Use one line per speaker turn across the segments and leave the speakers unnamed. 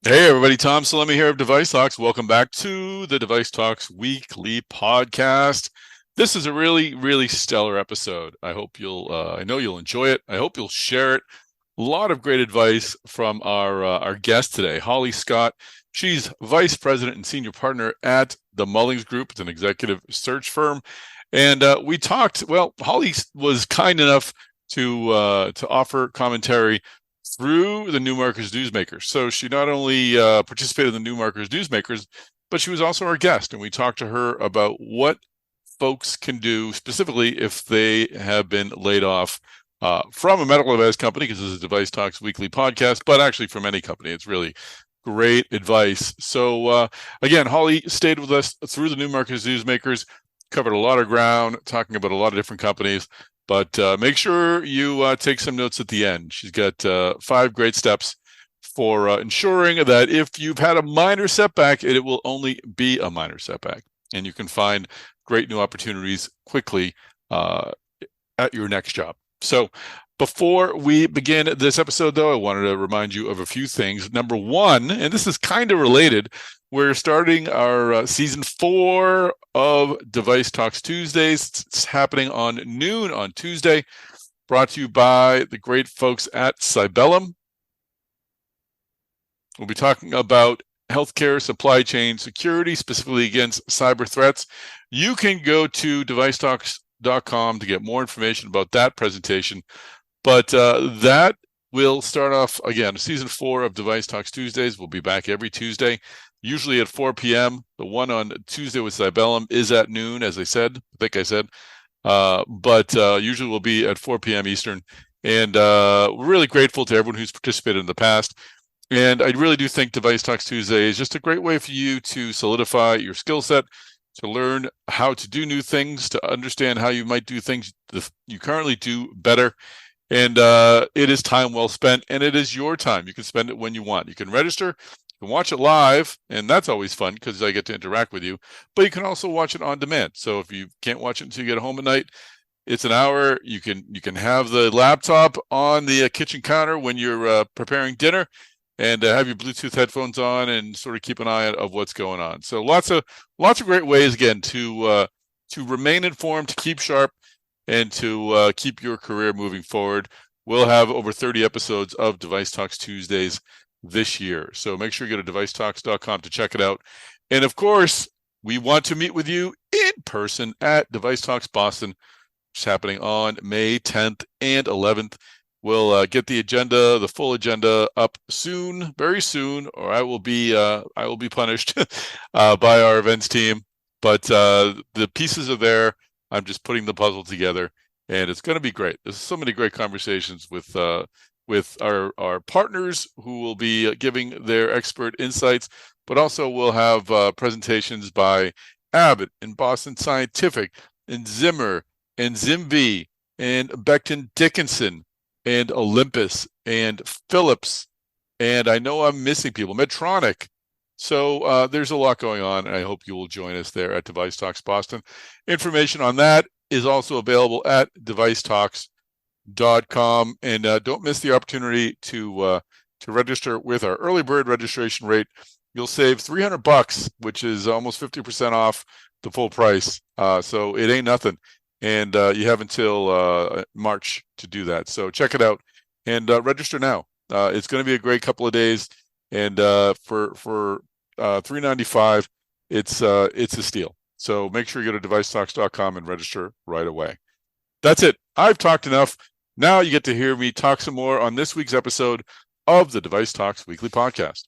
Hey everybody, Tom Salemi here of Device Talks. Welcome back to the Device Talks weekly podcast. This is a really stellar episode. I know you'll enjoy it. I hope you'll share it. A lot of great advice from our guest today, Holly Scott. She's vice president and senior partner at the Mullings Group. It's an executive search firm, and we talked. Well, Holly was kind enough to offer commentary through the Newmarker's Newsmakers. So she not only participated in the Newmarker's Newsmakers, but she was also our guest, and we talked to her about what folks can do specifically if they have been laid off from a medical device company, because this is Device Talks weekly podcast, but actually from any company. It's really great advice. So again, Holly stayed with us through the Newmarker's Newsmakers, covered a lot of ground, talking about a lot of different companies. But make sure you take some notes at the end. She's got 5 great steps for ensuring that if you've had a minor setback, it will only be a minor setback. And you can find great new opportunities quickly at your next job. So before we begin this episode, though, I wanted to remind you of a few things. Number one, and this is kind of related, we're starting our season 4 of Device Talks Tuesdays. It's happening on noon on Tuesday, brought to you by the great folks at Cybellum. We'll be talking about healthcare supply chain security, specifically against cyber threats. You can go to devicetalks.com to get more information about that presentation. But that will start off, again, season 4 of Device Talks Tuesdays. We'll be back every Tuesday, usually at 4 p.m. The one on Tuesday with Cybellum is at noon, as I think I said. But usually we'll be at 4 p.m. Eastern. And we're really grateful to everyone who's participated in the past. And I really do think Device Talks Tuesday is just a great way for you to solidify your skill set, to learn how to do new things, to understand how you might do things you currently do better. And it is time well spent, and it is your time. You can spend it when you want. You can register, you can watch it live, and that's always fun because I get to interact with you. But you can also watch it on demand. So if you can't watch it until you get home at night, it's an hour. You can have the laptop on the kitchen counter when you're preparing dinner, and have your Bluetooth headphones on and sort of keep an eye of what's going on. So lots of great ways, again, to remain informed, to keep sharp, and to keep your career moving forward. We'll have over 30 episodes of Device Talks Tuesdays this year. So make sure you go to devicetalks.com to check it out. And of course, we want to meet with you in person at Device Talks Boston, which is happening on May 10th and 11th. We'll get the full agenda up soon, very soon, or I will be punished by our events team. But the pieces are there. I'm just putting the puzzle together, and it's going to be great. There's so many great conversations with our partners who will be giving their expert insights, but also we'll have presentations by Abbott and Boston Scientific and Zimmer and ZimV and Becton Dickinson and Olympus and Philips, and I know I'm missing people, Medtronic. So there's a lot going on, and I hope you will join us there at Device Talks Boston. Information on that is also available at devicetalks.com, and don't miss the opportunity to register with our early bird registration rate. You'll save $300, which is almost 50% off the full price. So it ain't nothing. And you have until March to do that. So check it out and register now. It's going to be a great couple of days, and for $395, it's a steal. So make sure you go to devicetalks.com and register right away. That's it. I've talked enough. Now you get to hear me talk some more on this week's episode of the Device Talks weekly podcast.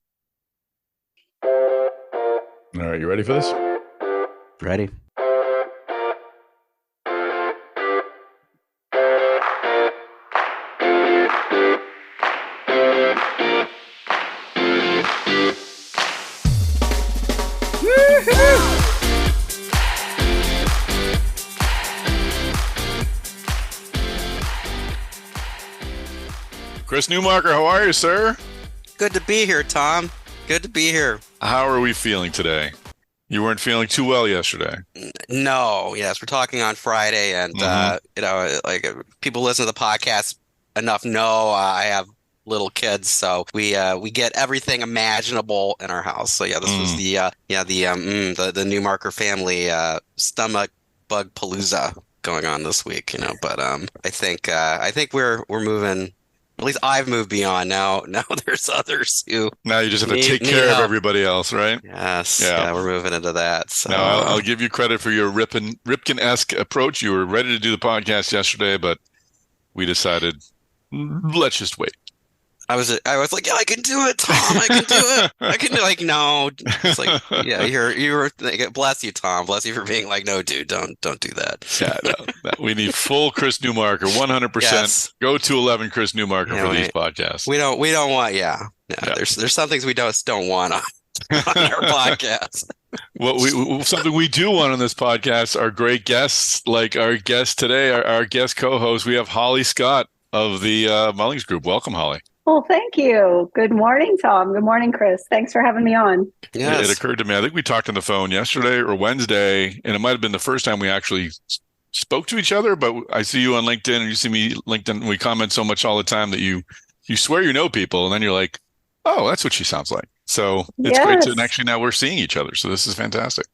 All right, you ready for this?
Ready.
Chris Newmarker, how are you, sir?
Good to be here, Tom. Good to be here.
How are we feeling today? You weren't feeling too well yesterday.
No, yes, we're talking on Friday, and like people listen to the podcast enough know I have little kids, so we get everything imaginable in our house. So yeah, this was
Mm.
the Newmarker family stomach bug palooza going on this week, But I think we're moving. At least I've moved beyond now. Now there's others who
Now you just have to take
need
care of
help.
everybody else, right?
Yes,
Yeah.
yeah, we're moving into that. So
Now I'll give you credit for your Ripken-esque approach. You were ready to do the podcast yesterday, but we decided let's just wait.
I was like, yeah, I can do it, Tom. I can do it. I can do like no. It's like, yeah, you were bless you, Tom. Bless you for being like, no, dude, don't do that.
Yeah, no. We need full Chris Newmarker, 100%.
Yes.
Go to 11 Chris Newmarker
Yeah,
for these podcasts.
we don't want
Yeah.
there's some things we don't want on our podcast.
Something we do want on this podcast are great guests, like our guest today, our guest co-host. We have Holly Scott of the Mullings Group. Welcome, Holly.
Well, thank you. Good morning, Tom. Good morning, Chris. Thanks for having me on.
Yes.
It occurred to me, I think we talked on the phone yesterday or Wednesday, and it might have been the first time we actually spoke to each other, but I see you on LinkedIn and you see me LinkedIn, and we comment so much all the time that you swear you know people, and then you're like, oh, that's what she sounds like. So it's great to, and actually now we're seeing each other. So this is fantastic.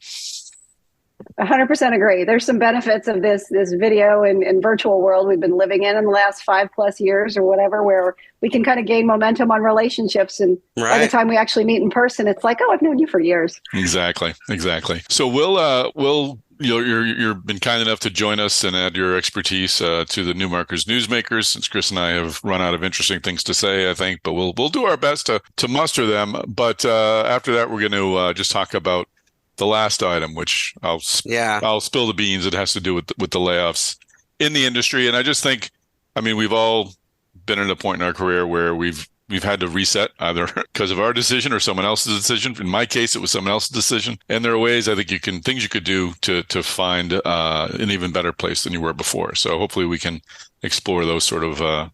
100% agree. There's some benefits of this video and virtual world we've been living in the last 5+ years or whatever, where we can kind of gain momentum on relationships. And by the time we actually meet in person, it's like, oh, I've known you for years.
Exactly. So we'll you've been kind enough to join us and add your expertise to the Newmarker's Newsmakers, since Chris and I have run out of interesting things to say, I think, but we'll do our best to muster them. But after that, we're going to just talk about the last item, which I'll spill the beans. It has to do with the layoffs in the industry, and I just think, I mean, we've all been at a point in our career where we've had to reset, either because of our decision or someone else's decision. In my case, it was someone else's decision, and there are ways I think things you could do to find an even better place than you were before. So hopefully we can explore those sort of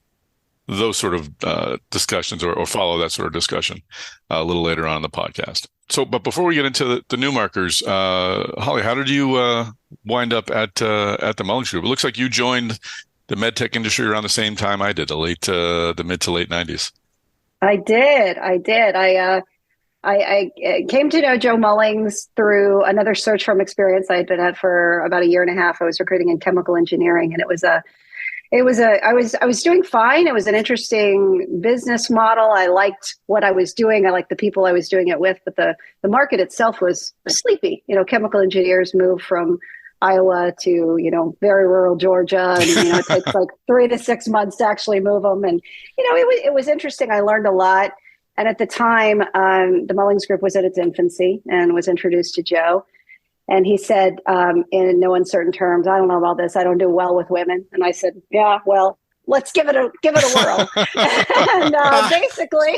discussions or follow that sort of discussion a little later on in the podcast. So, but before we get into the Newmarkers, Holly, how did you wind up at the Mullings Group? It looks like you joined the medtech industry around the same time I did, the mid to late 90s.
I did. I came to know Joe Mullings through another search firm experience I had been at for about a year and a half. I was recruiting in chemical engineering, and I was doing fine. It was an interesting business model. I liked what I was doing. I liked the people I was doing it with, but the market itself was sleepy. Chemical engineers move from Iowa to, very rural Georgia. And, it takes like 3 to 6 months to actually move them. And, it was interesting. I learned a lot. And at the time, the Mullings Group was at its infancy and was introduced to Joe. And he said, in no uncertain terms, I don't know about this. I don't do well with women. And I said, yeah, well, let's give it a whirl. And basically,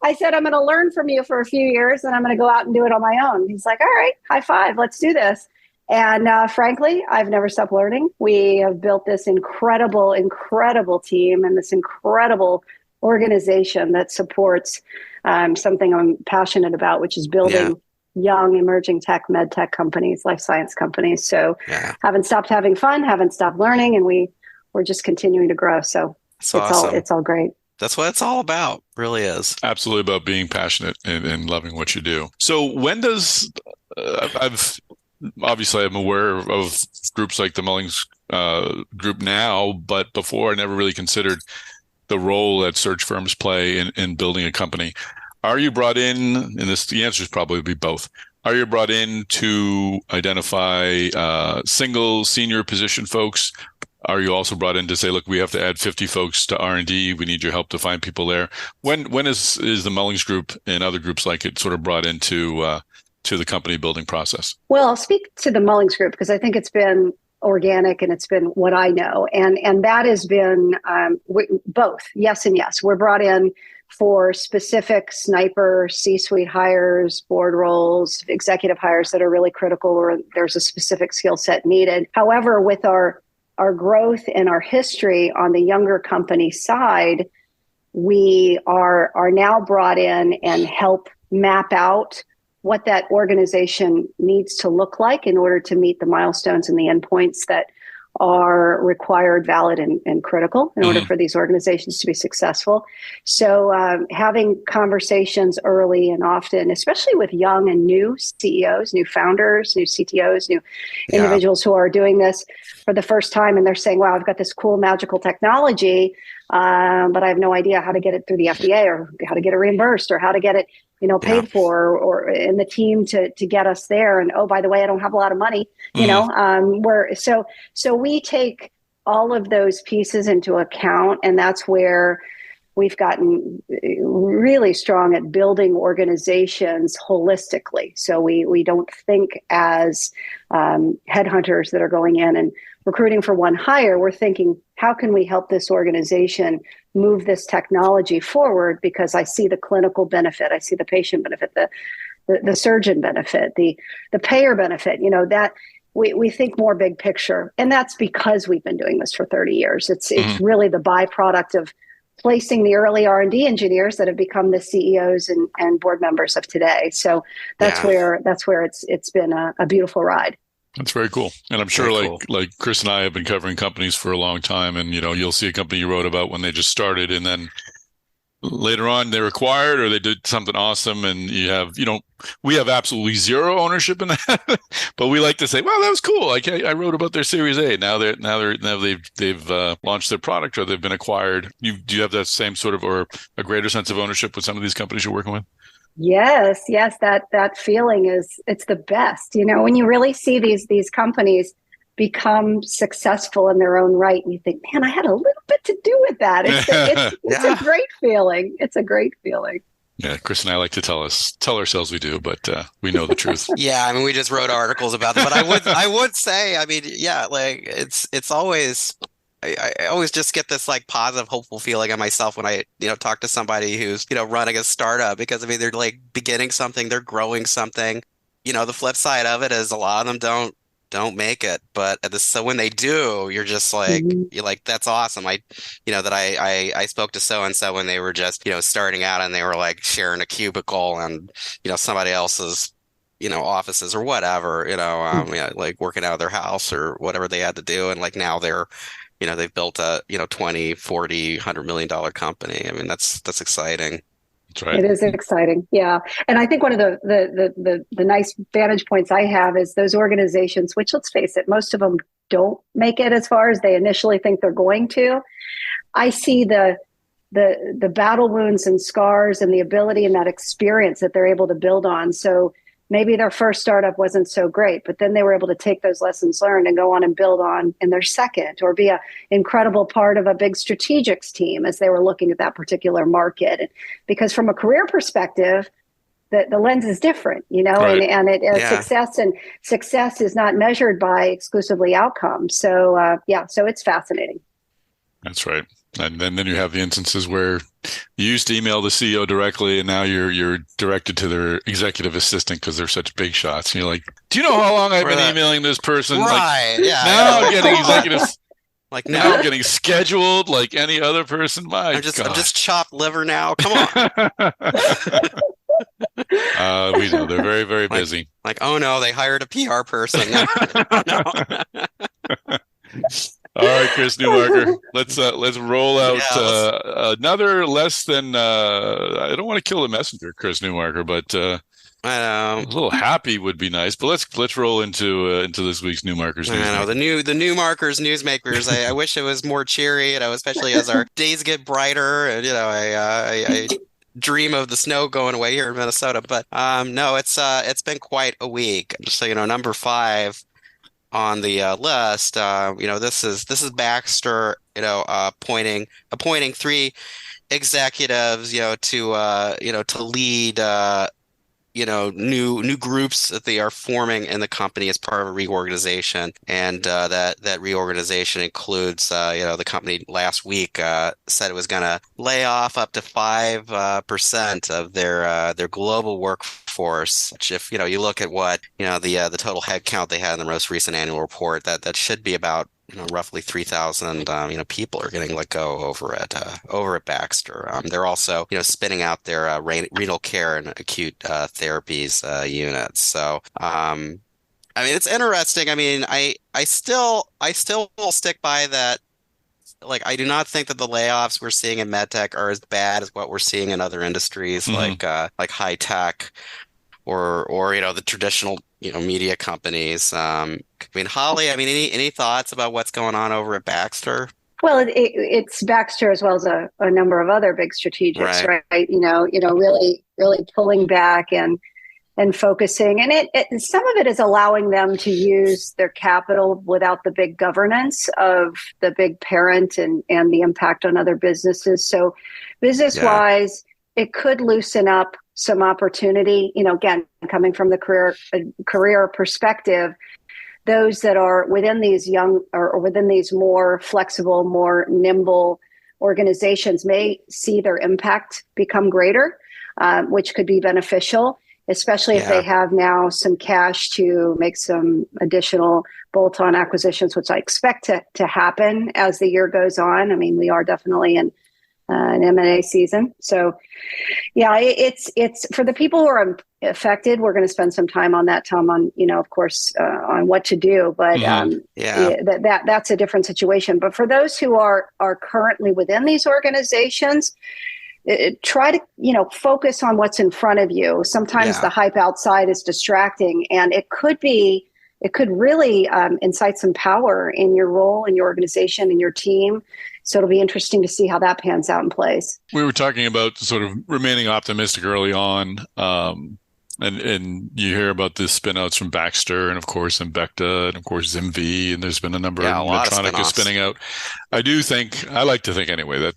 I said, I'm going to learn from you for a few years, and I'm going to go out and do it on my own. He's like, all right, high five, let's do this. And frankly, I've never stopped learning. We have built this incredible team and this incredible organization that supports something I'm passionate about, which is building young emerging medtech companies, life science companies. So haven't stopped having fun, haven't stopped learning, and we're just continuing to grow. So
awesome.
It's all great.
That's what it's all about. Really is.
Absolutely about being passionate and loving what you do. So when does I'm aware of groups like the Mullings Group now, but before I never really considered the role that search firms play in building a company. Are you brought in, and the answer is probably be both. Are you brought in to identify single senior position folks? Are you also brought in to say, look, we have to add 50 folks to R&D. We need your help to find people there. When is the Mullings Group and other groups like it sort of brought into to the company building process?
Well, I'll speak to the Mullings Group because I think it's been organic and it's been what I know. And that has been both. Yes and yes. We're brought in for specific sniper C-suite hires, board roles, executive hires that are really critical or there's a specific skill set needed. However, with our growth and our history on the younger company side, we are now brought in and help map out what that organization needs to look like in order to meet the milestones and the endpoints that are required, valid, and critical in order for these organizations to be successful. So having conversations early and often, especially with young and new CEOs, new founders, new CTOs, new individuals who are doing this for the first time, and they're saying, wow, I've got this cool magical technology, but I have no idea how to get it through the FDA or how to get it reimbursed or how to get it paid for, or in the team to get us there. And oh, by the way, I don't have a lot of money, so we take all of those pieces into account. And that's where we've gotten really strong at building organizations holistically. So we don't think as headhunters that are going in and recruiting for one hire. We're thinking, how can we help this organization move this technology forward? Because I see the clinical benefit, I see the patient benefit, the surgeon benefit, the payer benefit. That we think more big picture, and that's because we've been doing this for 30 years. It's really the byproduct of placing the early R&D engineers that have become the CEOs and board members of today. So that's where it's been a beautiful ride.
That's very cool. And I'm sure like Chris and I have been covering companies for a long time, and you'll see a company you wrote about when they just started, and then later on they're acquired or they did something awesome, and you have, we have absolutely zero ownership in that, but we like to say, well, that was cool. Like I wrote about their Series A. Now they've launched their product or they've been acquired. Do you have that same sort of, or a greater sense of ownership with some of these companies you're working with?
Yes, that feeling it's the best. When you really see these companies become successful in their own right, and you think, man, I had a little bit to do with that. It's a great feeling. It's a great feeling.
Yeah, Chris and I like to tell ourselves we do, but we know the truth.
Yeah, I mean, we just wrote articles about them, but I would say, I mean, yeah, like it's always. I always just get this like positive, hopeful feeling of myself when I, talk to somebody who's, running a startup, because I mean, they're like beginning something, they're growing something. The flip side of it is a lot of them don't make it, but so when they do, you're just like, you're like, that's awesome. I spoke to so-and-so when they were just, starting out, and they were like sharing a cubicle and, somebody else's, offices or whatever, like working out of their house or whatever they had to do. And like now they're, they've built a, 20, 40, $100 million company. I mean, that's exciting.
That's right.
It is exciting. Yeah. And I think one of the nice vantage points I have is those organizations, which, let's face it, most of them don't make it as far as they initially think they're going to. I see the battle wounds and scars and the ability and that experience that they're able to build on. So maybe their first startup wasn't so great, but then they were able to take those lessons learned and go on and build on in their second, or be an incredible part of a big strategics team as they were looking at that particular market. Because from a career perspective, the lens is different, right. and success is not measured by exclusively outcomes. So so it's fascinating.
That's right. And then you have the instances where you used to email the CEO directly, and now you're directed to their executive assistant because they're such big shots. And you're like, do you know how long I've been emailing this person?
Right.
Like,
yeah.
Now I'm getting executives.
Like
now I'm getting scheduled like any other person. I'm
just chopped liver now. Come on.
We know they're very, very busy.
Like, oh no, they hired a PR person. No.
All right, Chris Newmarker, let's roll out another less than I don't want to kill the messenger, Chris Newmarker, but a little happy would be nice. But let's roll into this week's Newmarkers.
I know the Newmarkers Newsmakers. I wish it was more cheery, especially as our days get brighter. And I dream of the snow going away here in Minnesota. But no, it's been quite a week. Just so number 5 on the list, this is Baxter, appointing 3 executives, to lead, new groups that they are forming in the company as part of a reorganization. And that reorganization includes, the company last week said it was going to lay off up to 5% of their global workforce. Which, if you look at what the total headcount they had in the most recent annual report, that should be about roughly 3,000 people are getting let go over at Baxter. They're also spinning out their renal care and acute therapies units. So I mean, it's interesting. I mean, I still will stick by that. Like, I do not think that the layoffs we're seeing in medtech are as bad as what we're seeing in other industries
Hmm.
like high tech or the traditional media companies. I mean, Holly, I mean, any thoughts about what's going on over at Baxter?
Well, it's Baxter as well as a number of other big strategics,
Right.
right? Really pulling back and focusing, and some of it is allowing them to use their capital without the big governance of the big parent and the impact on other businesses. So, business
Yeah.
wise, it could loosen up some opportunity. Again, coming from the career perspective, those that are within these young or within these more flexible, more nimble organizations may see their impact become greater, which could be beneficial, especially if they
Yeah.
have now some cash to make some additional bolt-on acquisitions, which I expect to happen as the year goes on. I mean, we are definitely in an M&A season. So yeah, it's for the people who are affected. We're going to spend some time on that, Tom, on, of course, on what to do. But
Hmm.
Yeah.
that's a different situation. But for those who are currently within these organizations, try to focus on what's in front of you. Sometimes
Yeah.
the hype outside is distracting, and it could really incite some power in your role, in your organization, in your team. So it'll be interesting to see how that pans out in place.
We were talking about sort of remaining optimistic early on, and you hear about the spinouts from Baxter and of course Embecta and of course ZimV, and there's been a number,
Yeah.
and
A lot of
Medtronic is
spinoffs.
spinning out. I like to think anyway that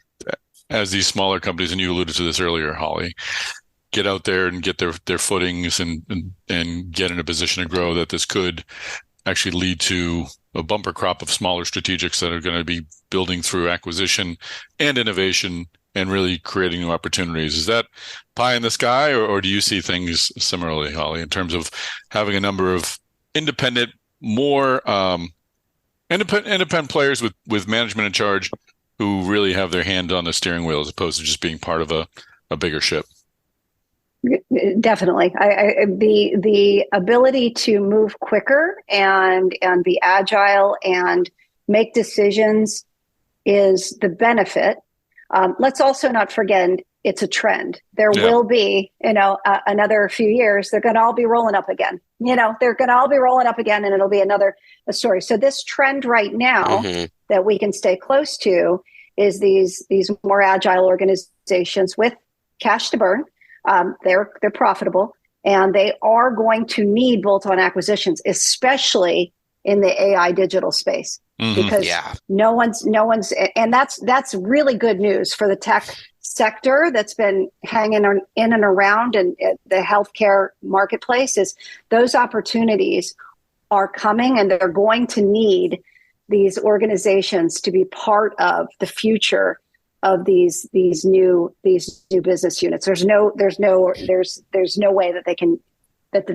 as these smaller companies, and you alluded to this earlier, Holly, get out there and get their footings and get in a position to grow, that this could actually lead to a bumper crop of smaller strategics that are going to be building through acquisition and innovation and really creating new opportunities. Is that pie in the sky, or do you see things similarly, Holly, in terms of having a number of independent, more independent players with management in charge who really have their hand on the steering wheel as opposed to just being part of a bigger ship?
Definitely, the ability to move quicker and be agile and make decisions is the benefit. Let's also not forget it's a trend. There
Yeah.
will be, another few years, they're going to all be rolling up again. They're going to all be rolling up again, and it'll be another story. So this trend right now
Hmm.
that we can stay close to is these more agile organizations with cash to burn. They're profitable, and they are going to need bolt-on acquisitions, especially in the AI digital space, because
Yeah.
no one's, and that's really good news for the tech sector that's been hanging in and around and the healthcare marketplace. Is those opportunities are coming, and they're going to need these organizations to be part of the future of these new business units. There's no way that they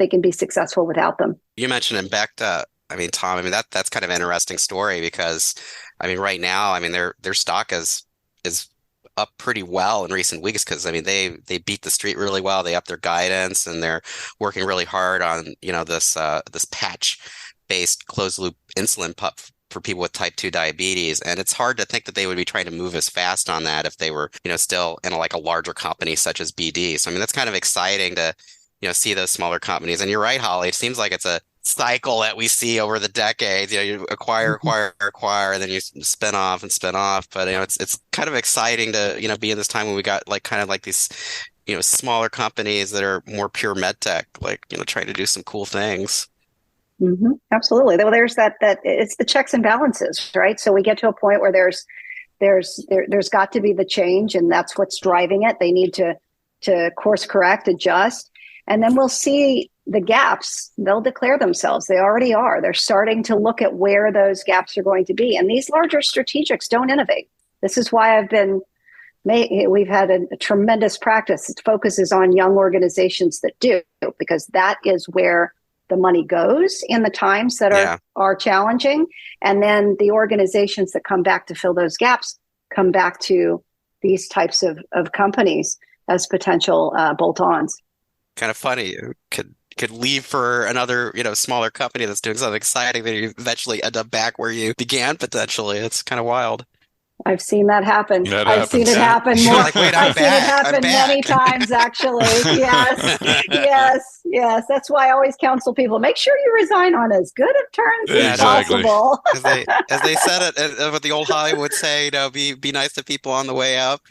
can be successful without them.
You mentioned Embecta. I mean, Tom, I mean that's kind of an interesting story because I mean right now, I mean their stock is up pretty well in recent weeks because I mean they beat the street really well. They upped their guidance and they're working really hard on, this patch based closed loop insulin pump for people with type 2 diabetes. And it's hard to think that they would be trying to move as fast on that if they were, still in like a larger company such as BD. So I mean that's kind of exciting to see those smaller companies. And you're right, Holly. It seems like it's a cycle that we see over the decades. You acquire, and then you spin off and spin off. But it's kind of exciting to be in this time when we got like kind of like these smaller companies that are more pure med tech, like trying to do some cool things.
Mm-hmm. Absolutely. Well, there's that it's the checks and balances, right? So we get to a point where there's got to be the change, and that's what's driving it. They need to course correct, adjust, and then we'll see the gaps. They'll declare themselves. They already are. They're starting to look at where those gaps are going to be. And these larger strategics don't innovate. This is why we've had a tremendous practice. It focuses on young organizations that do, because that is where the money goes in the times that are challenging. And then the organizations that come back to fill those gaps come back to these types of companies as potential bolt-ons.
Kind of funny. could leave for another, smaller company that's doing something exciting, then you eventually end up back where you began potentially. It's kind of wild.
I've seen that happen.
That
I've seen
happens.
it
Yeah.
happen
You're
more.
like, wait, I'm
I've seen it
back. I'm
happen many
back.
times, actually. Yes, yes. That's why I always counsel people, make sure you resign on as good of terms as
Yeah, no,
Exactly.
possible.
as they said it, what the old Hollywood say, be nice to people on the way up,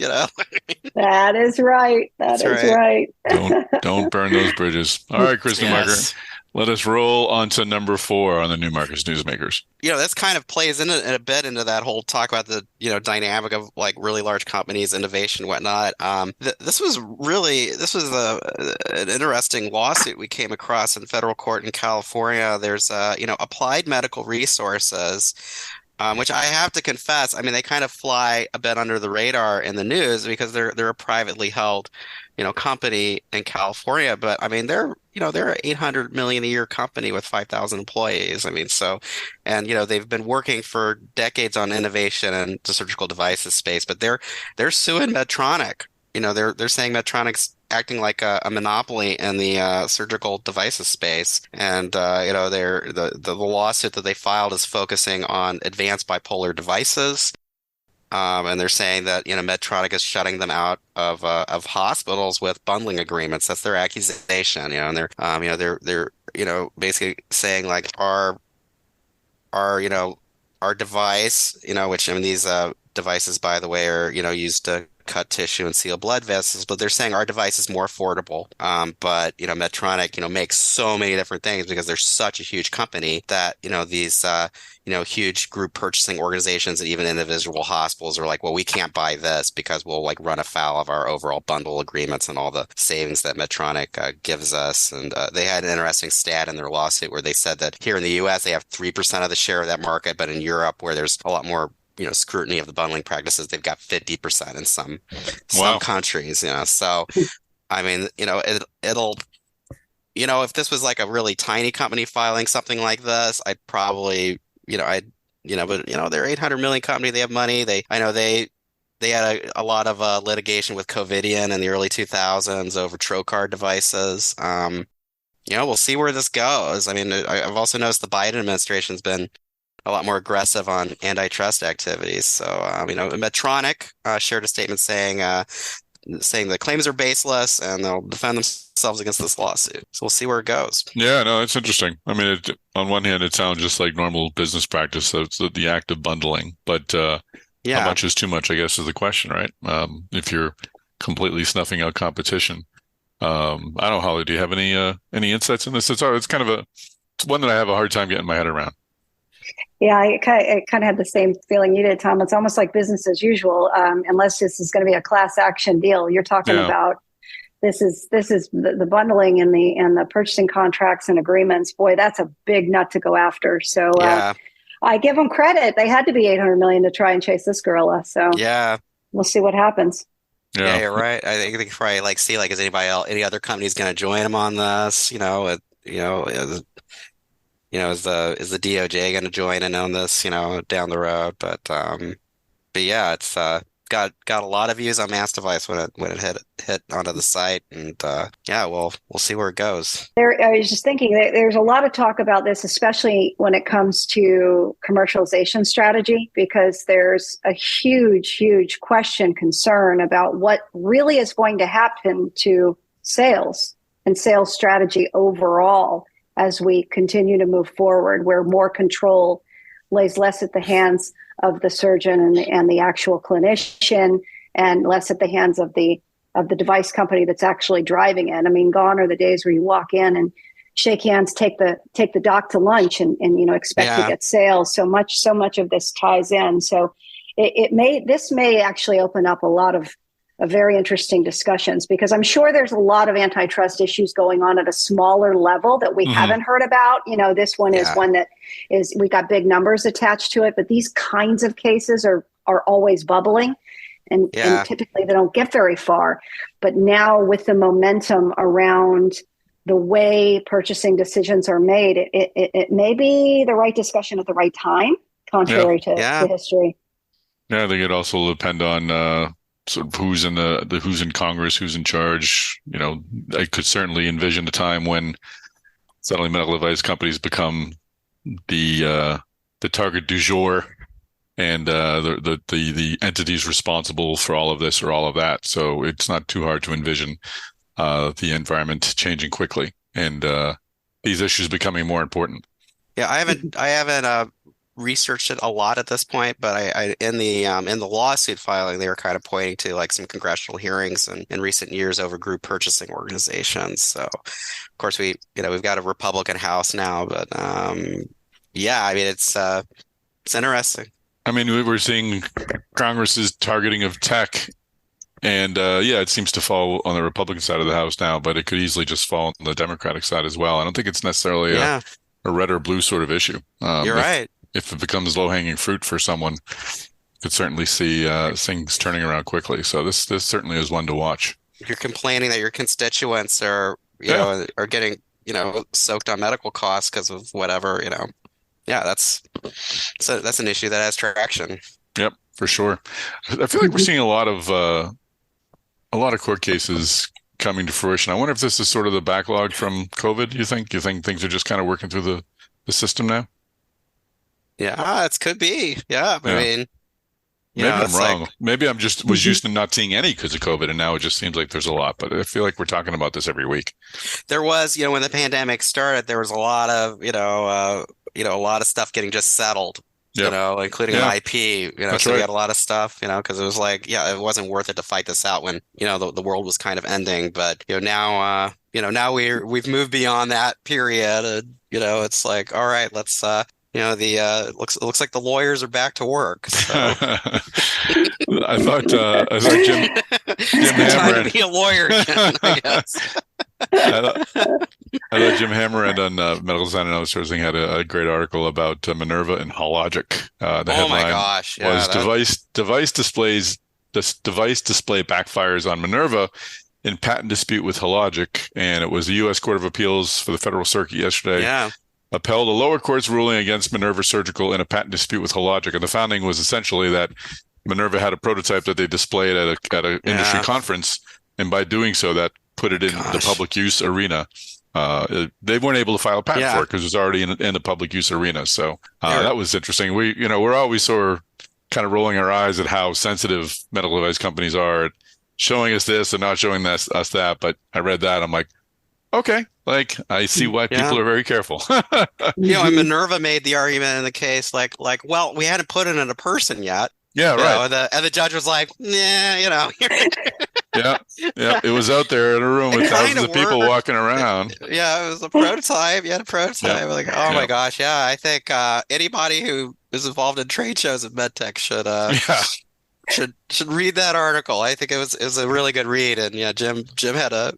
That is right. That
That's
is
right.
right.
Don't burn those bridges. All right, Chris Newmarker,
Yes.
let us roll on to number 4 on the Newmarker's Newsmakers.
This kind of plays in a bit into that whole talk about the, dynamic of like really large companies, innovation, whatnot. This was an interesting lawsuit we came across in federal court in California. There's, Applied Medical Resources, which I have to confess, I mean, they kind of fly a bit under the radar in the news because they're a privately held, company in California. But I mean, they're an 800 million a year company with 5,000 employees. I mean, and they've been working for decades on innovation in the surgical devices space, but they're suing Medtronic. They're saying Medtronic's acting like a monopoly in the surgical devices space, and the lawsuit that they filed is focusing on advanced bipolar devices, and they're saying that Medtronic is shutting them out of hospitals with bundling agreements. That's their accusation, and they're basically saying like our device, which I mean these devices, by the way, are used to cut tissue and seal blood vessels, but they're saying our device is more affordable. But Medtronic, makes so many different things because they're such a huge company that these huge group purchasing organizations and even individual hospitals are like, well, we can't buy this because we'll like run afoul of our overall bundle agreements and all the savings that Medtronic gives us. And they had an interesting stat in their lawsuit where they said that here in the US they have 3% of the share of that market, but in Europe, where there's a lot more scrutiny of the bundling practices, they've got 50% in some
Wow.
countries, So, I mean, it'll if this was like a really tiny company filing something like this, I'd probably, but they're 800 million company. They have money. I know they had a lot of litigation with Covidien in the early 2000s over trocar devices. We'll see where this goes. I mean, I've also noticed the Biden administration's been a lot more aggressive on antitrust activities. So, Medtronic shared a statement saying the claims are baseless and they'll defend themselves against this lawsuit. So we'll see where it goes.
Yeah, no, it's interesting. I mean, on one hand, it sounds just like normal business practice, so it's the act of bundling. But how much is too much, I guess, is the question, right? If you're completely snuffing out competition. I don't know, Holly, do you have any insights in this? It's one that I have a hard time getting my head around.
Yeah, I kind of had the same feeling you did, Tom. It's almost like business as usual, unless this is going to be a class action deal. You're talking about this is the bundling and the purchasing contracts and agreements. Boy, that's a big nut to go after. So I give them credit. They had to be 800 million to try and chase this gorilla. So we'll see what happens.
Yeah, you're right. I think they probably see is any other companies going to join them on this? Is the DOJ going to join in on this, down the road? But yeah, it's got a lot of views on Mass Device when it hit onto the site, and we'll see where it goes.
I was just thinking that there's a lot of talk about this, especially when it comes to commercialization strategy, because there's a huge concern about what really is going to happen to sales and sales strategy overall as we continue to move forward, where more control lays less at the hands of the surgeon and the actual clinician, and less at the hands of the device company that's actually driving it. I mean, gone are the days where you walk in and shake hands, take the doc to lunch, and expect to get sales. So much of this ties in. So this may actually open up a lot of very interesting discussions, because I'm sure there's a lot of antitrust issues going on at a smaller level that we haven't heard about. This one is one that we got big numbers attached to it, but these kinds of cases are always bubbling, and typically they don't get very far. But now with the momentum around the way purchasing decisions are made, it may be the right discussion at the right time, contrary to history.
Yeah, I think it also will depend on sort of who's in Congress, who's in charge. I could certainly envision a time when suddenly medical device companies become the target du jour, and the entities responsible for all of this or all of that. So it's not too hard to envision the environment changing quickly, and these issues becoming more important.
Yeah, I haven't researched it a lot at this point, but I in the lawsuit filing, they were kind of pointing to like some congressional hearings in recent years over group purchasing organizations. So of course we've got a Republican House now, but yeah, I mean it's interesting.
I mean, we were seeing Congress's targeting of tech, and yeah, it seems to fall on the Republican side of the House now, but it could easily just fall on the Democratic side as well. I don't think it's necessarily
Yeah,
a red or blue sort of issue.
you're right.
If it becomes low-hanging fruit for someone, could certainly see things turning around quickly. So this certainly is one to watch.
You're complaining that your constituents are,
Yeah,
are getting, soaked on medical costs because of whatever, Yeah, that's an issue that has traction.
yep, for sure. I feel like we're seeing a lot of court cases coming to fruition. I wonder if this is sort of the backlog from COVID. You think? You think things are just kind of working through the system now?
Yeah, it could be. Yeah, I
Yeah.
mean,
Maybe I'm
it's like
wrong. Maybe I'm just was used to not seeing any because of COVID, and now it just seems like there's a lot. But I feel like we're talking about this every week.
there was, when the pandemic started, there was a lot of, a lot of stuff getting just settled,
Yep.
including an
Yeah,
IP,
that's
so we
right.
had a lot of stuff, because it was like, yeah, it wasn't worth it to fight this out when, the world was kind of ending. But, now we've moved beyond that period, and, it's like, all right, let's, it looks like the lawyers are back to work. So
I thought
it's
Jim
a good time to
Hammer.
be a lawyer again, I guess.
I thought, I thought Jim Hammerand on Medical Design and Outsourcing had a great article about Minerva and Hologic. The
Oh my
headline
gosh, yeah,
was device display backfires on Minerva in patent dispute with Hologic, and it was the U.S. Court of Appeals for the Federal Circuit yesterday
yeah,
upheld a lower court's ruling against Minerva Surgical in a patent dispute with Hologic, and the founding was essentially that Minerva had a prototype that they displayed at a industry
yeah.
conference, and by doing so, that put it in the
Gosh,
public use arena. They weren't able to file a patent for
yeah.
it because it was already in the public use arena. So
They're
that was interesting. We're always sort of kind of rolling our eyes at how sensitive medical device companies are at showing us this and not showing us that. But I read that, I'm like, okay, like I see why
yeah.
people are very careful.
And Minerva made the argument in the case, like, well, we hadn't put it in a person yet.
Yeah, right.
And the judge was like, nah,
Yeah, yeah. It was out there in a room with
it kind
thousands
of
of people
worked.
walking around.
Yeah, it was a prototype. You had a
Yeah,
prototype. Like, oh my
yeah,
gosh, yeah. I think anybody who is involved in trade shows at MedTech
yeah.
should read that article. I think it was a really good read, and yeah, Jim had a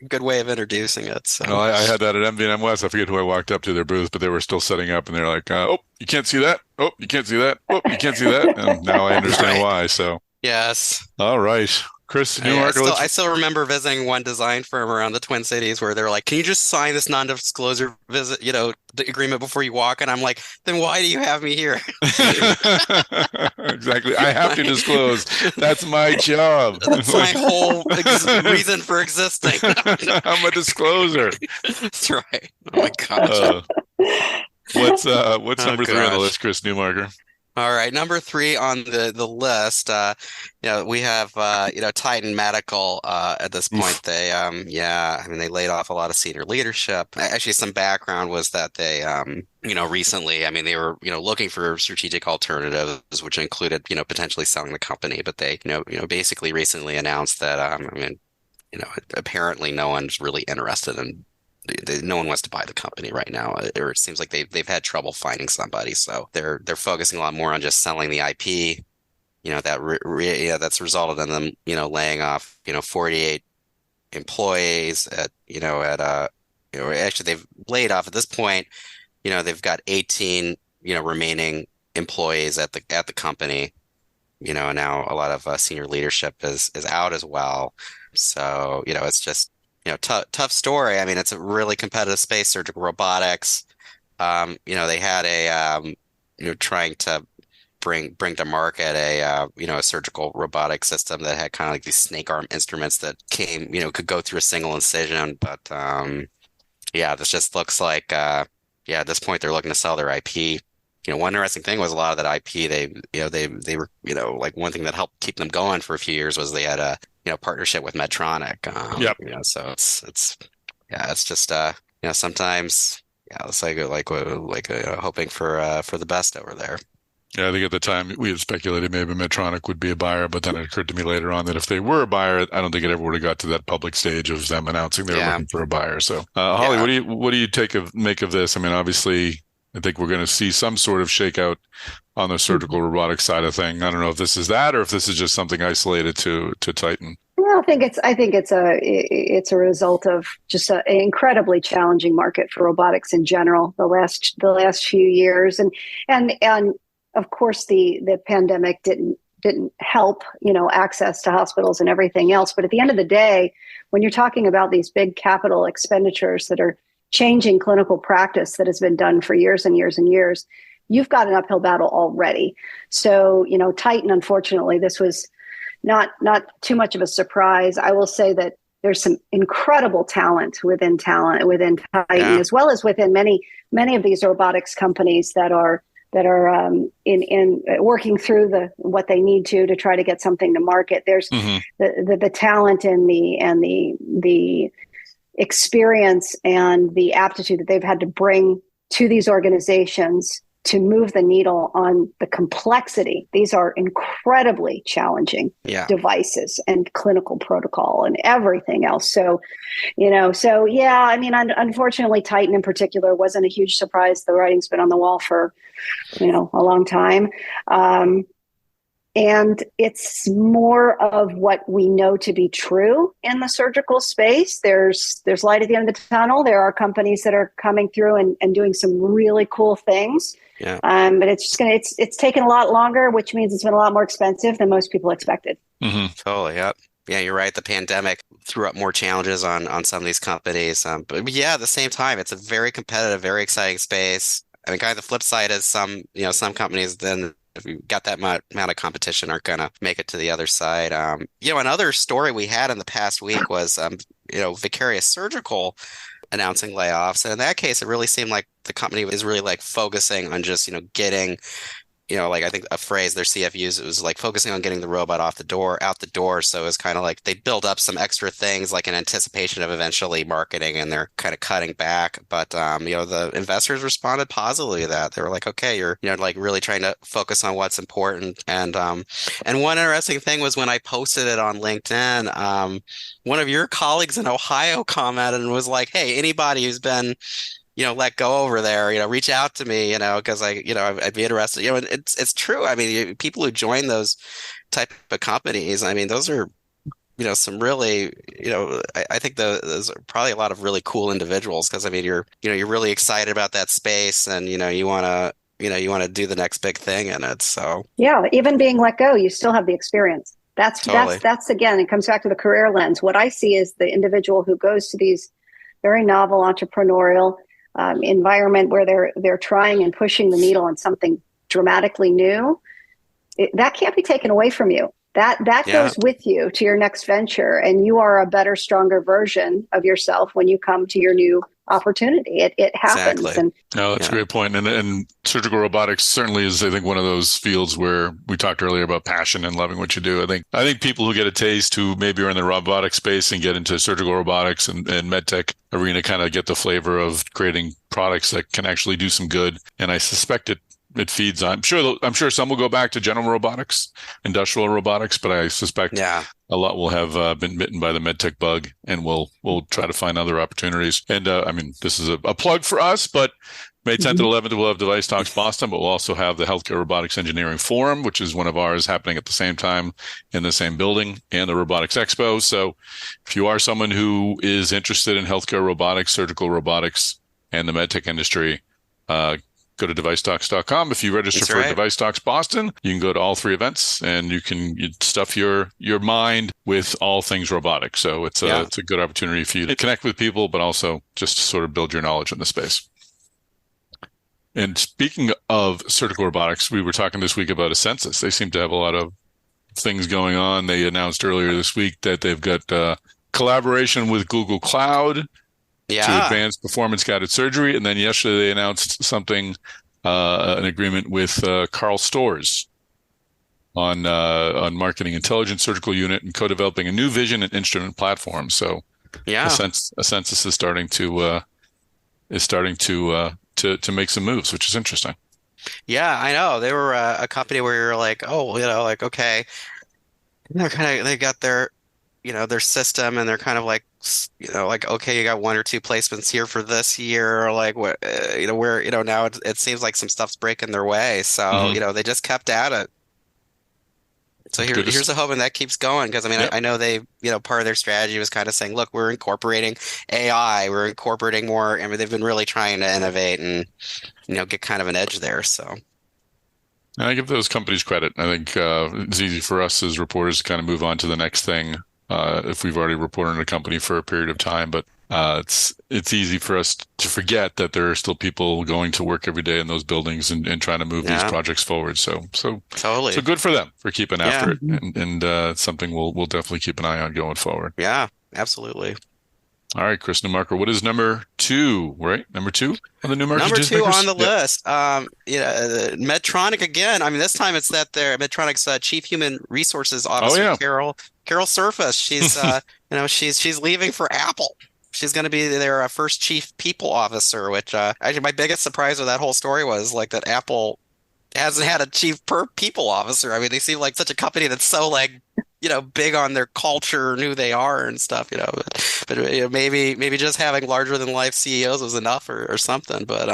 good way of introducing it.
No,
So
I had that at MV&M West. I forget who I walked up to their booth, but they were still setting up, and they're like, "Oh, you can't see that. Oh, you can't see that. Oh, you can't see that." And now I understand
right,
why. So,
yes.
all right, Chris
I
Newmarker,
still
let's.
I still remember visiting one design firm around the Twin Cities where they're like, "Can you just sign this non-disclosure visit, the agreement before you walk?" And I'm like, "Then why do you have me here?"
Exactly. I have to disclose. That's my job.
That's my whole reason for existing.
I'm a discloser.
That's right. Oh my gosh.
Uh, what's
Oh
number 3 on the
gosh.
list, Chris Newmarker?
All right, number three on the list. We have Titan Medical. At this
Oof.
point, yeah, I mean they laid off a lot of senior leadership. Actually, some background was that they recently, I mean they were looking for strategic alternatives, which included potentially selling the company, but they basically recently announced that I mean apparently no one's really interested in no one wants to buy the company right now, or it seems like they've had trouble finding somebody, so they're focusing a lot more on just selling the IP. That's resulted in them laying off 48 employees actually they've laid off at this point. They've got 18 remaining employees at the company. And now a lot of senior leadership is out as well. So, it's just, tough story. I mean, it's a really competitive space, surgical robotics. They had trying to bring to market a surgical robotic system that had kind of like these snake arm instruments that could go through a single incision, but Yeah, this just looks like at this point they're looking to sell their IP. One interesting thing was a lot of that IP they were, like one thing that helped keep them going for a few years was they had a, partnership with Medtronic.
Yep.
So it's just sometimes it's hoping for the best over there.
Yeah, I think at the time we had speculated maybe Medtronic would be a buyer, but then it occurred to me later on that if they were a buyer, I don't think it ever would have got to that public stage of them announcing they were looking for a buyer. So, Holly, what do you make of this? I mean, obviously, I think we're going to see some sort of shakeout on the surgical robotics side of thing. I don't know if this is that or if this is just something isolated to Titan.
Well, I think it's a result of just an incredibly challenging market for robotics in general the last few years, and of course the pandemic didn't help, access to hospitals and everything else. But at the end of the day, when you're talking about these big capital expenditures that are changing clinical practice that has been done for years and years and years, you've got an uphill battle already. So, Titan, unfortunately, this was not too much of a surprise. I will say that there's some incredible talent within Titan, as well as within many of these robotics companies that are in working through what they need to try to get something to market. There's the talent and the experience and the aptitude that they've had to bring to these organizations to move the needle on the complexity. These are incredibly challenging devices and clinical protocol and everything else. So, I mean, unfortunately, Titan in particular wasn't a huge surprise. The writing's been on the wall for, a long time. And it's more of what we know to be true in the surgical space. There's light at the end of the tunnel. There are companies that are coming through and doing some really cool things.
Yeah.
But it's taken a lot longer, which means it's been a lot more expensive than most people expected.
Totally. Yep. Yeah, you're right. The pandemic threw up more challenges on some of these companies. But yeah, at the same time, it's a very competitive, very exciting space. I mean, kind of the flip side is some companies then, if you got that amount of competition, aren't going to make it to the other side. Another story we had in the past week was, Vicarious Surgical announcing layoffs. And in that case, it really seemed like the company is really like focusing on just, getting, I think a phrase their CF used, it was like focusing on getting the robot out the door. So it's kind of like they build up some extra things like in anticipation of eventually marketing, and they're kind of cutting back. But, the investors responded positively to that. They were like, okay, you're, like really trying to focus on what's important. And one interesting thing was when I posted it on LinkedIn, one of your colleagues in Ohio commented and was like, hey, anybody who's been let go over there, reach out to me, because I'd be interested, and it's true. I mean, people who join those type of companies, I mean, those are, some really, I think those are probably a lot of really cool individuals, because I mean, you're really excited about that space, and, you want to do the next big thing in it. So
yeah, even being let go, you still have the experience. That's again, it comes back to the career lens. What I see is the individual who goes to these very novel entrepreneurial environment where they're trying and pushing the needle on something dramatically new. That can't be taken away from you. That goes with you to your next venture, and you are a better, stronger version of yourself when you come to your new opportunity. It happens.
Exactly.
And
no, that's a great point. And surgical robotics certainly is, I think, one of those fields where we talked earlier about passion and loving what you do. I think people who get a taste, who maybe are in the robotic space and get into surgical robotics and medtech arena, kind of get the flavor of creating products that can actually do some good. And I suspect it feeds on. I'm sure some will go back to general robotics, industrial robotics, but I suspect a lot will have been bitten by the medtech bug, and we'll try to find other opportunities. And I mean, this is a plug for us, but May 10th and 11th, we'll have Device Talks Boston, but we'll also have the Healthcare Robotics Engineering Forum, which is one of ours, happening at the same time in the same building, and the Robotics Expo. So if you are someone who is interested in healthcare robotics, surgical robotics, and the medtech industry, go to devicetalks.com. If you register for Device Talks Boston, you can go to all three events, and you stuff your mind with all things robotics. So it's a good opportunity for you to connect with people, but also just sort of build your knowledge in the space. And speaking of surgical robotics, we were talking this week about Ascensus. They seem to have a lot of things going on. They announced earlier this week that they've got collaboration with Google Cloud to
Yeah.
advance performance-guided surgery. And then yesterday they announced something, an agreement with Karl Storz on marketing intelligent surgical unit and co-developing a new vision and instrument platform. So
Yeah.
Ascensus is starting to make some moves, which is interesting.
Yeah, I know. They were a company where you're like, oh, like, okay, they got their, their system, and they're kind of like, like, okay, you got one or two placements here for this year, or like what, where, now it seems like some stuff's breaking their way. So,
Mhm.
they just kept at it. So
It's good to
here's the hope, and that keeps going, because I mean,
Yep.
I know they, part of their strategy was kind of saying, look, we're incorporating AI, we're incorporating more. I mean, they've been really trying to innovate and, get kind of an edge there. So.
And I give those companies credit. I think it's easy for us as reporters to kind of move on to the next thing if we've already reported on a company for a period of time. But it's easy for us to forget that there are still people going to work every day in those buildings and trying to move these
Yeah,
projects forward. So
totally.
good for them for keeping
Yeah,
after it, and it's something we'll definitely keep an eye on going forward.
yeah, absolutely.
All right, Chris Newmarker, what is number two? Right, number two on the Newmarker
Number two on
Newsmakers?
the
Yep.
list, Medtronic again. I mean, this time it's that their Medtronic's Chief Human Resources
Oh
Officer,
yeah.
Carol Surface. She's she's leaving for Apple. She's going to be their first Chief People Officer, which actually my biggest surprise with that whole story was like that Apple hasn't had a people officer. I mean, they seem like such a company that's so like, big on their culture and who they are and stuff, but maybe just having larger than life CEOs was enough or something. But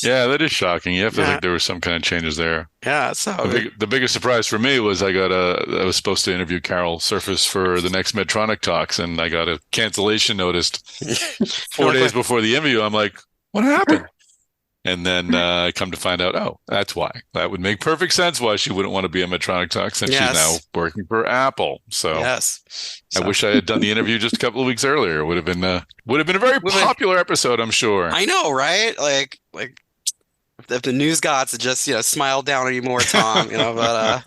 Yeah, that is shocking. You have to
yeah,
think there was some kind of changes there.
yeah. So
The biggest surprise for me was I was supposed to interview Carol Surface for the next Medtronic talks, and I got a cancellation notice
you're
4 days
like,
before the interview. I'm like, what happened? And then I come to find out, oh, that's why. That would make perfect sense why she wouldn't want to be a Medtronic talk since she's now
yes,
working for Apple. So
yes.
I
So
wish I had done the interview just a couple of weeks earlier. It would have been a very
women,
popular episode, I'm sure.
I know, right? Like if the news gods had just smiled down on you more, Tom, but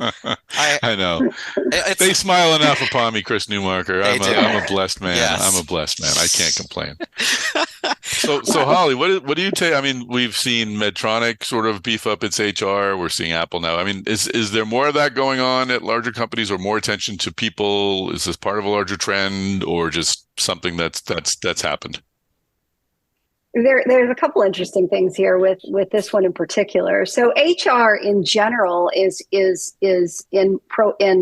I
I know.
it's
They smile enough upon me, Chris Newmarker.
they do.
I'm a blessed man. I'm
Yes.
a blessed man. I can't complain. So Holly, what do you take? I mean, we've seen Medtronic sort of beef up its HR. We're seeing Apple now. I mean, is there more of that going on at larger companies, or more attention to people? Is this part of a larger trend, or just something that's happened?
There's a couple interesting things here with this one in particular. So HR in general is in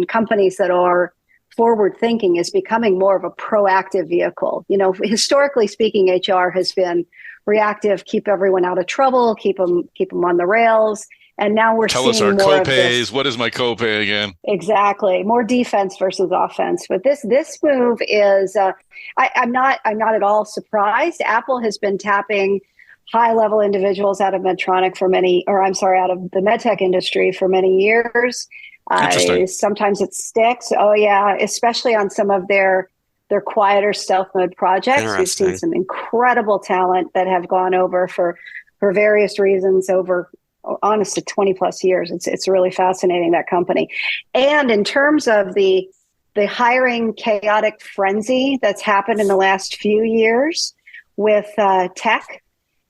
companies that are forward thinking is becoming more of a proactive vehicle. Historically speaking, HR has been reactive, keep everyone out of trouble, keep them on the rails. And now we're
Tell us
seeing
our
more of
copays.
this.
What is my copay again?
Exactly, more defense versus offense. But this move is, I'm not at all surprised. Apple has been tapping high level individuals out of Medtronic out of the medtech industry for many years.
Interesting.
Sometimes it sticks. Oh yeah, especially on some of their quieter stealth mode projects. We've seen some incredible talent that have gone over for various reasons over, honestly, 20 plus years. It's really fascinating, that company. And in terms of the hiring chaotic frenzy that's happened in the last few years with tech,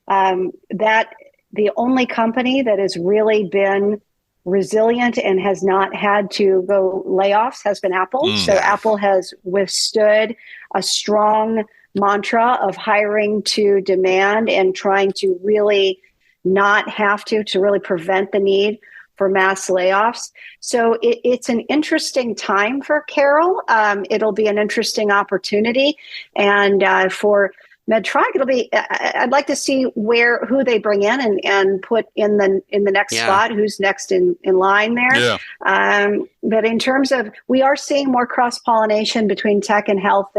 that the only company that has really been resilient and has not had to go layoffs has been Apple. So Apple has withstood a strong mantra of hiring to demand and trying to really not have to really prevent the need for mass layoffs. So it's an interesting time for Carol. It'll be an interesting opportunity. And for Medtronic, it'll be, I'd like to see who they bring in and put in the next spot, who's next in line there.
Yeah.
But in terms of, we are seeing more cross-pollination between tech and health,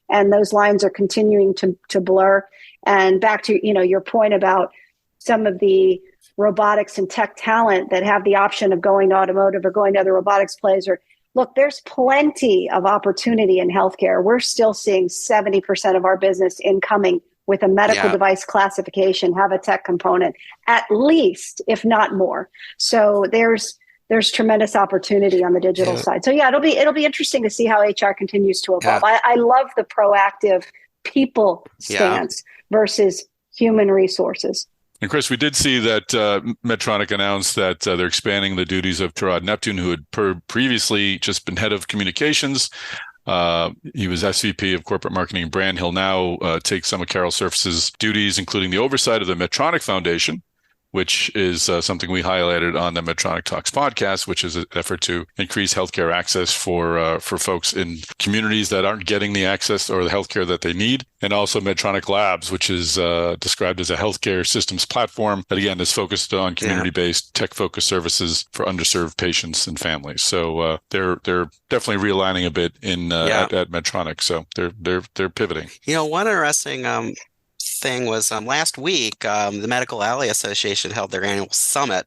and those lines are continuing to blur. And back to, your point about some of the robotics and tech talent that have the option of going to automotive or going to other robotics plays, or look, there's plenty of opportunity in healthcare. We're still seeing 70% of our business incoming with a medical device classification have a tech component, at least, if not more. So there's tremendous opportunity on the digital side. So it'll be interesting to see how HR continues to evolve. I love the proactive people stance versus human resources.
And Chris, we did see that Medtronic announced that they're expanding the duties of Terod Neptune, who had previously just been head of communications. He was SVP of corporate marketing and brand. He'll now take some of Carol Surface's duties, including the oversight of the Medtronic Foundation, which is something we highlighted on the Medtronic Talks podcast, which is an effort to increase healthcare access for folks in communities that aren't getting the access or the healthcare that they need. And also Medtronic Labs, which is described as a healthcare systems platform that, again, is focused on community-based tech-focused services for underserved patients and families. So they're definitely realigning a bit at Medtronic. So they're pivoting.
One interesting thing was last week, the Medical Alley Association held their annual summit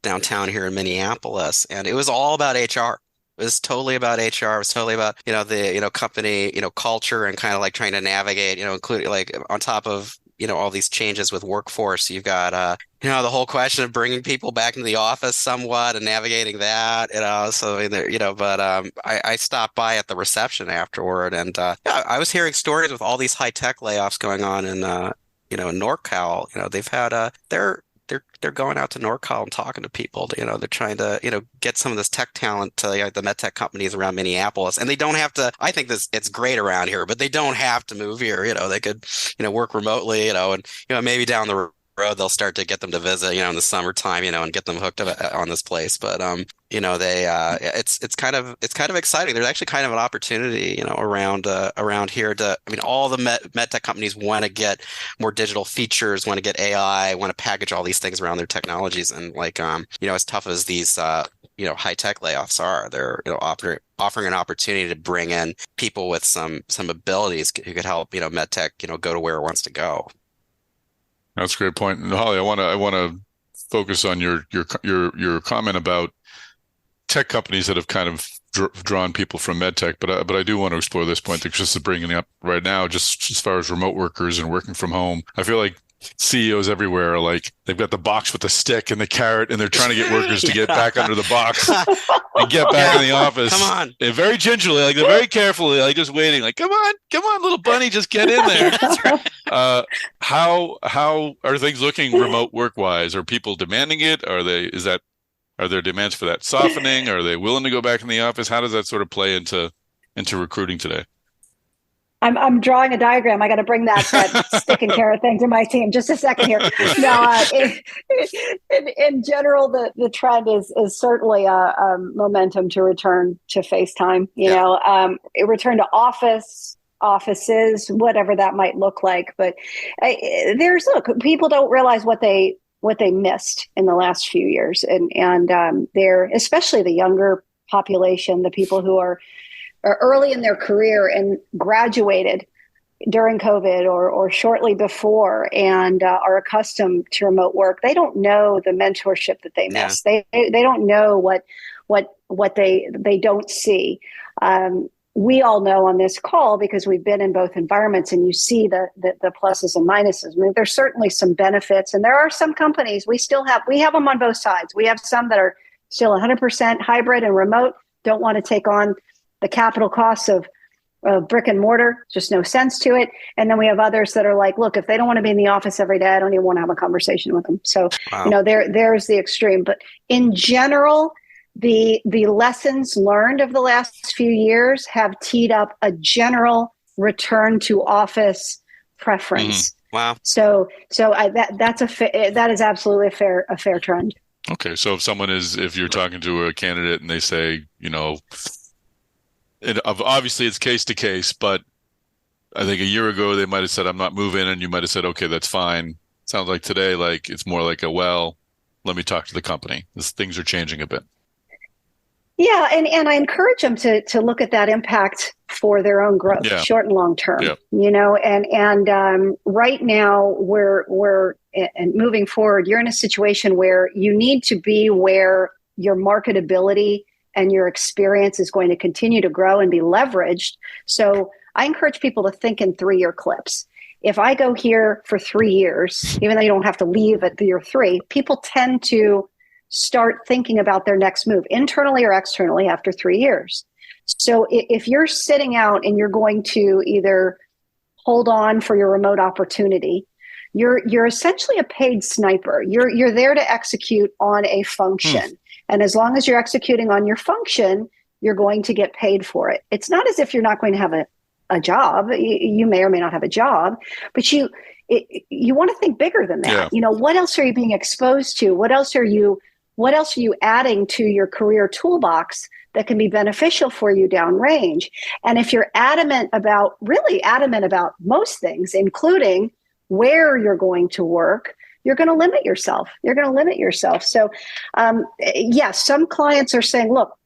downtown here in Minneapolis, and it was all about HR. It was totally about HR. It was totally about, the, company, culture and kind of like trying to navigate, including like on top of, all these changes with workforce. You've got, the whole question of bringing people back into the office somewhat and navigating that, so, but I stopped by at the reception afterward, and I was hearing stories with all these high tech layoffs going on in, in NorCal. They've had, they're going out to NorCal and talking to people. They're trying to, get some of this tech talent to the medtech companies around Minneapolis. And they don't have to, I think it's great around here, but they don't have to move here. They could, work remotely, and, maybe down the road, they'll start to get them to visit, in the summertime, and get them hooked up on this place. But, it's kind of exciting. There's actually kind of an opportunity, around here all the medtech companies want to get more digital features, want to get AI, want to package all these things around their technologies. And as tough as these, high tech layoffs are, they're, offering an opportunity to bring in people with some abilities who could help, medtech, go to where it wants to go.
That's a great point. And Holly, I want to focus on your comment about tech companies that have kind of drawn people from medtech, but I do want to explore this point that Chris is bringing up right now, just as far as remote workers and working from home. I feel like CEOs everywhere are like, they've got the box with the stick and the carrot, and they're trying to get workers to get back under the box and get back in the office.
Come on.
And very gingerly, like they're very carefully, like just waiting, like, come on, little bunny, just get in there.
That's right.
How are things looking remote work wise? Are people demanding it? Are there demands for that softening? Are they willing to go back in the office? How does that sort of play into recruiting today?
I'm drawing a diagram. I got to bring that stick and carrot thing to my team. Just a second here. No, in general, the trend is certainly a momentum to return to FaceTime. Return to offices, whatever that might look like. But people don't realize what they missed in the last few years, and they're, especially the younger population, the people who are early in their career and graduated during COVID or shortly before and are accustomed to remote work. They don't know the mentorship that they miss. They don't know what they don't see. We all know on this call, because we've been in both environments, and you see the pluses and minuses. I mean, there's certainly some benefits, and there are some companies we have them on both sides. We have some that are still 100% hybrid and remote, don't want to take on the capital costs of brick and mortar, just no sense to it. And then we have others that are like, look, if they don't want to be in the office every day, I don't even want to have a conversation with them. So, wow. There's the extreme. But in general, the lessons learned of the last few years have teed up a general return to office preference.
Wow.
So that is absolutely a fair trend.
Okay. So if you're talking to a candidate and they say, obviously it's case to case, but I think a year ago they might have said, I'm not moving, and you might have said, okay, that's fine. Sounds like today, like it's more like let me talk to the company. Things are changing a bit.
Yeah, and I encourage them to look at that impact for their own growth, short and long term. Yeah. And right now we're and moving forward, you're in a situation where you need to be where your marketability and your experience is going to continue to grow and be leveraged. So I encourage people to think in 3-year clips. If I go here for 3 years, even though you don't have to leave at year 3, people tend to start thinking about their next move, internally or externally, after 3 years. So if you're sitting out and you're going to either hold on for your remote opportunity. You're essentially a paid sniper. You're there to execute on a function. And as long as you're executing on your function, you're going to get paid for it. It's not as if you're not going to have a job. You may or may not have a job, but you want to think bigger than that.
Yeah.
What else are you being exposed to? What else are you adding to your career toolbox that can be beneficial for you downrange? And if you're really adamant about most things, including where you're going to work, you're going to limit yourself. So, yes, some clients are saying, look,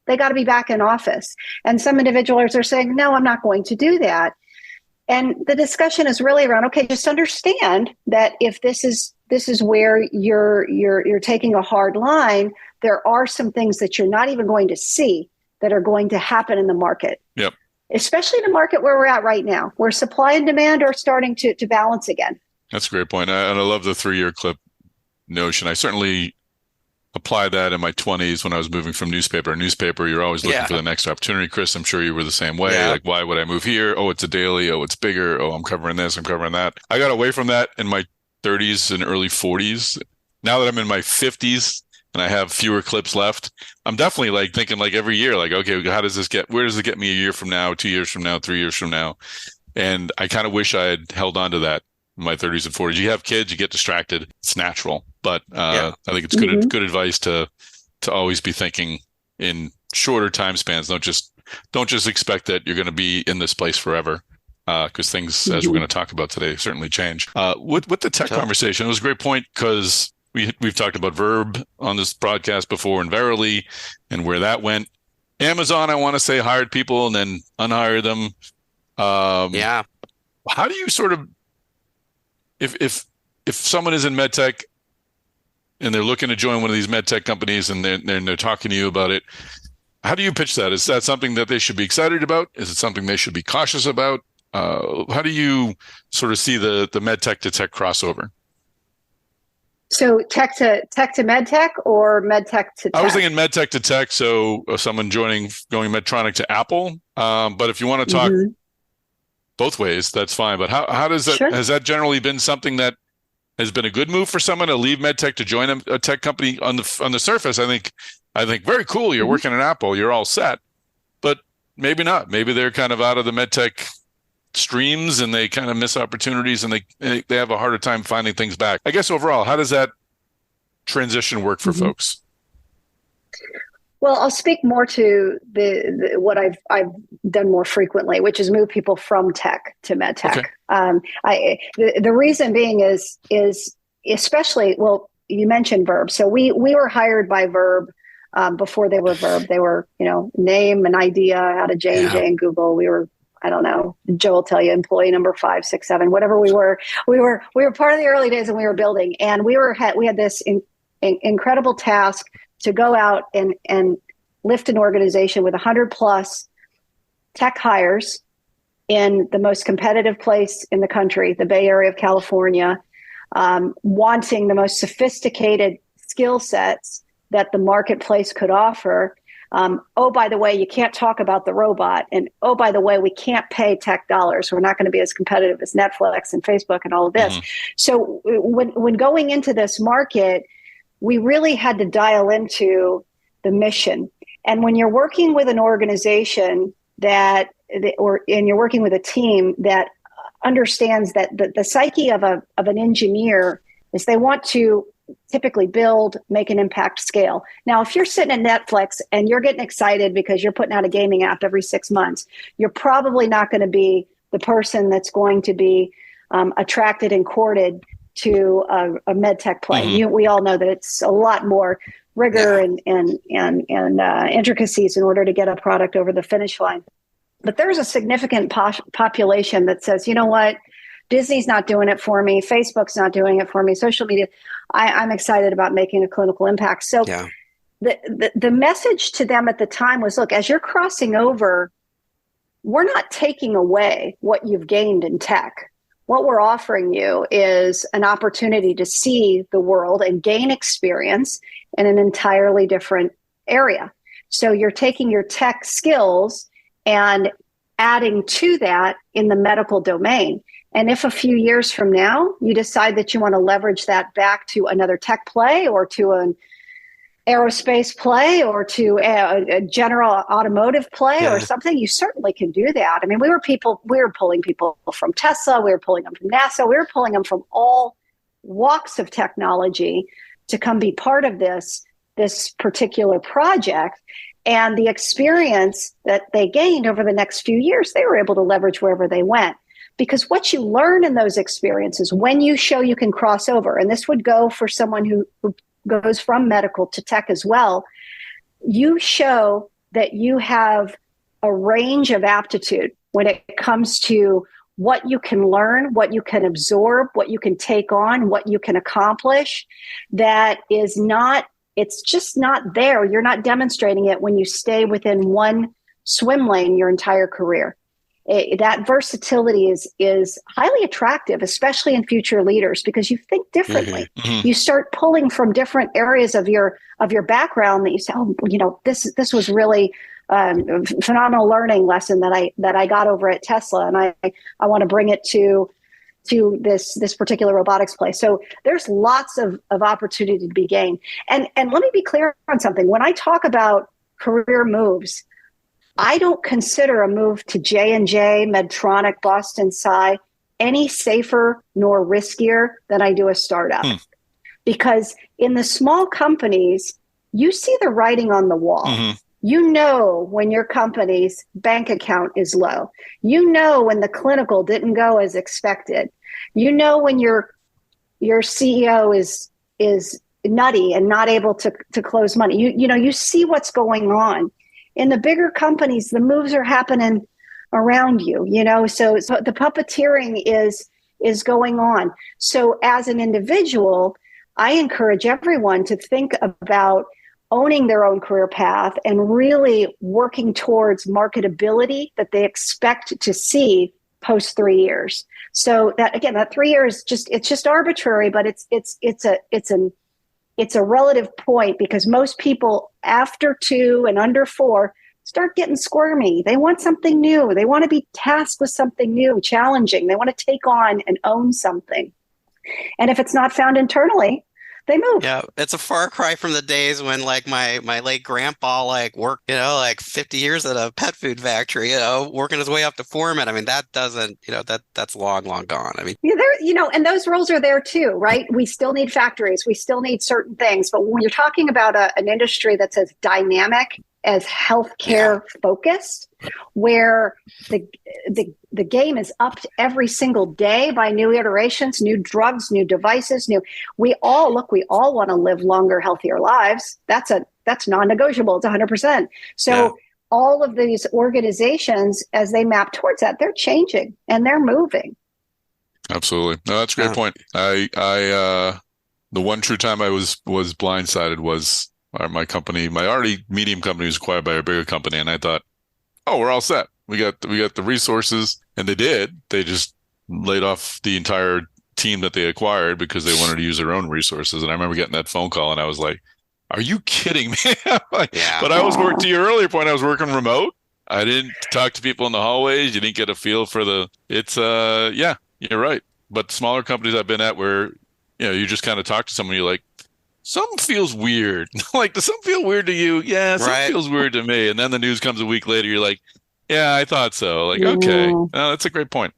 they got to be back in office. And some individuals are saying, no, I'm not going to do that. And the discussion is really around, okay, just understand that if this is where you're taking a hard line, there are some things that you're not even going to see that are going to happen in the market.
Yep.
Especially in the market where we're at right now, where supply and demand are starting to balance again.
That's a great point. And I love the 3-year clip notion. I certainly applied that in my 20s when I was moving from newspaper to newspaper. You're always looking for the next opportunity. Chris, I'm sure you were the same way.
Yeah.
Like, why would I move here? Oh, it's a daily. Oh, it's bigger. Oh, I'm covering this. I'm covering that. I got away from that in my 30s and early 40s. Now that I'm in my 50s and I have fewer clips left, I'm definitely like thinking like every year, like, okay, where does it get me a year from now, 2 years from now, 3 years from now? And I kind of wish I had held on to that in my 30s and 40s. You have kids, you get distracted. It's natural. But I think it's good advice to always be thinking in shorter time spans. Don't just expect that you're going to be in this place forever. Because things, as we're going to talk about today, certainly change. With the tech conversation, it was a great point because we've talked about Verb on this broadcast before and Verily and where that went. Amazon, I want to say, hired people and then unhired them. How do you sort of, if someone is in medtech and they're looking to join one of these medtech companies and they're talking to you about it, how do you pitch that? Is that something that they should be excited about? Is it something they should be cautious about? How do you sort of see the medtech to tech crossover?
So tech to medtech or medtech to tech?
I was thinking medtech to tech. So someone going Medtronic to Apple. But if you want to talk both ways, that's fine. But how does that, has that generally been something that has been a good move for someone to leave medtech to join a tech company? On the surface, I think very cool. You're working at Apple, you're all set, but maybe not. Maybe they're kind of out of the medtech streams and they kind of miss opportunities and they have a harder time finding things back. I guess overall, how does that transition work for folks?
Well, I'll speak more to what I've done more frequently, which is move people from tech to medtech. Okay. The reason being is especially, well, you mentioned Verb. So we were hired by Verb before they were Verb. They were, name and idea out of J&J and Google. We were, I don't know, Joe will tell you, employee number 5, 6, 7, whatever we were. We were part of the early days when we were building, and we had this incredible task to go out and lift an organization with 100 plus tech hires in the most competitive place in the country, the Bay Area of California, wanting the most sophisticated skill sets that the marketplace could offer. Oh, by the way, you can't talk about the robot. And oh, by the way, we can't pay tech dollars. We're not going to be as competitive as Netflix and Facebook and all of this. So when going into this market, we really had to dial into the mission. And when you're working with an organization and you're working with a team that understands that the psyche of an engineer is they want to typically build, make an impact, scale. Now, if you're sitting at Netflix and you're getting excited because you're putting out a gaming app every 6 months, you're probably not going to be the person that's going to be attracted and courted to a medtech play. We all know that it's a lot more rigor and intricacies in order to get a product over the finish line. But there's a significant population that says, you know what, Disney's not doing it for me, Facebook's not doing it for me, social media. I'm excited about making a clinical impact. So the message to them at the time was, look, as you're crossing over, we're not taking away what you've gained in tech. What we're offering you is an opportunity to see the world and gain experience in an entirely different area. So you're taking your tech skills and adding to that in the medical domain. And if a few years from now you decide that you want to leverage that back to another tech play or to an aerospace play or to a general automotive play or something, you certainly can do that. I mean, we were pulling people from Tesla, we were pulling them from NASA, we were pulling them from all walks of technology to come be part of this particular project. And the experience that they gained over the next few years, they were able to leverage wherever they went. Because what you learn in those experiences, when you show you can cross over, and this would go for someone who goes from medical to tech as well, you show that you have a range of aptitude when it comes to what you can learn, what you can absorb, what you can take on, what you can accomplish. That is not, it's just not there. You're not demonstrating it when you stay within one swim lane your entire career. That versatility is highly attractive, especially in future leaders, because you think differently.
Mm-hmm.
You start pulling from different areas of your background that you say, oh, this was really a phenomenal learning lesson that I got over at Tesla, and I want to bring it to this particular robotics place. So there's lots of opportunity to be gained. And let me be clear on something. When I talk about career moves, I don't consider a move to J&J, Medtronic, Boston Sci any safer nor riskier than I do a startup. Because in the small companies, you see the writing on the wall.
Mm-hmm.
You know when your company's bank account is low. You know when the clinical didn't go as expected. You know when your CEO is nutty and not able to close money. You see what's going on. In the bigger companies, the moves are happening around you, so the puppeteering is going on. So as an individual, I encourage everyone to think about owning their own career path and really working towards marketability that they expect to see post 3 years. So that 3 years it's just arbitrary, but it's a relative point, because most people after 2 and under 4 start getting squirmy. They want something new. They want to be tasked with something new, challenging. They want to take on and own something. And if it's not found internally, they move.
Yeah, it's a far cry from the days when my late grandpa worked, 50 years at a pet food factory, working his way up to foreman. I mean, that doesn't, that's long gone. I mean,
and those roles are there too, right? We still need factories. We still need certain things. But when you're talking about an industry that's as dynamic as healthcare focused, where the game is upped every single day by new iterations, new drugs, new devices, we all want to live longer, healthier lives. That's non-negotiable. It's 100%. So all of these organizations, as they map towards that, they're changing and they're moving.
Absolutely. No, that's a great point. I the one true time I was blindsided was my company, my already medium company was acquired by a bigger company, and I thought, oh, we're all set. We got the resources, and they did. They just laid off the entire team that they acquired because they wanted to use their own resources. And I remember getting that phone call, and I was like, "Are you kidding me?" But I was working, to your earlier point, I was working remote. I didn't talk to people in the hallways. You didn't get a feel for you're right. But smaller companies I've been at where, you just kind of talk to someone, you're like, something feels weird. Does something feel weird to you? Yeah, something feels weird to me. And then the news comes a week later. You're like, yeah, I thought so. Okay, that's a great point.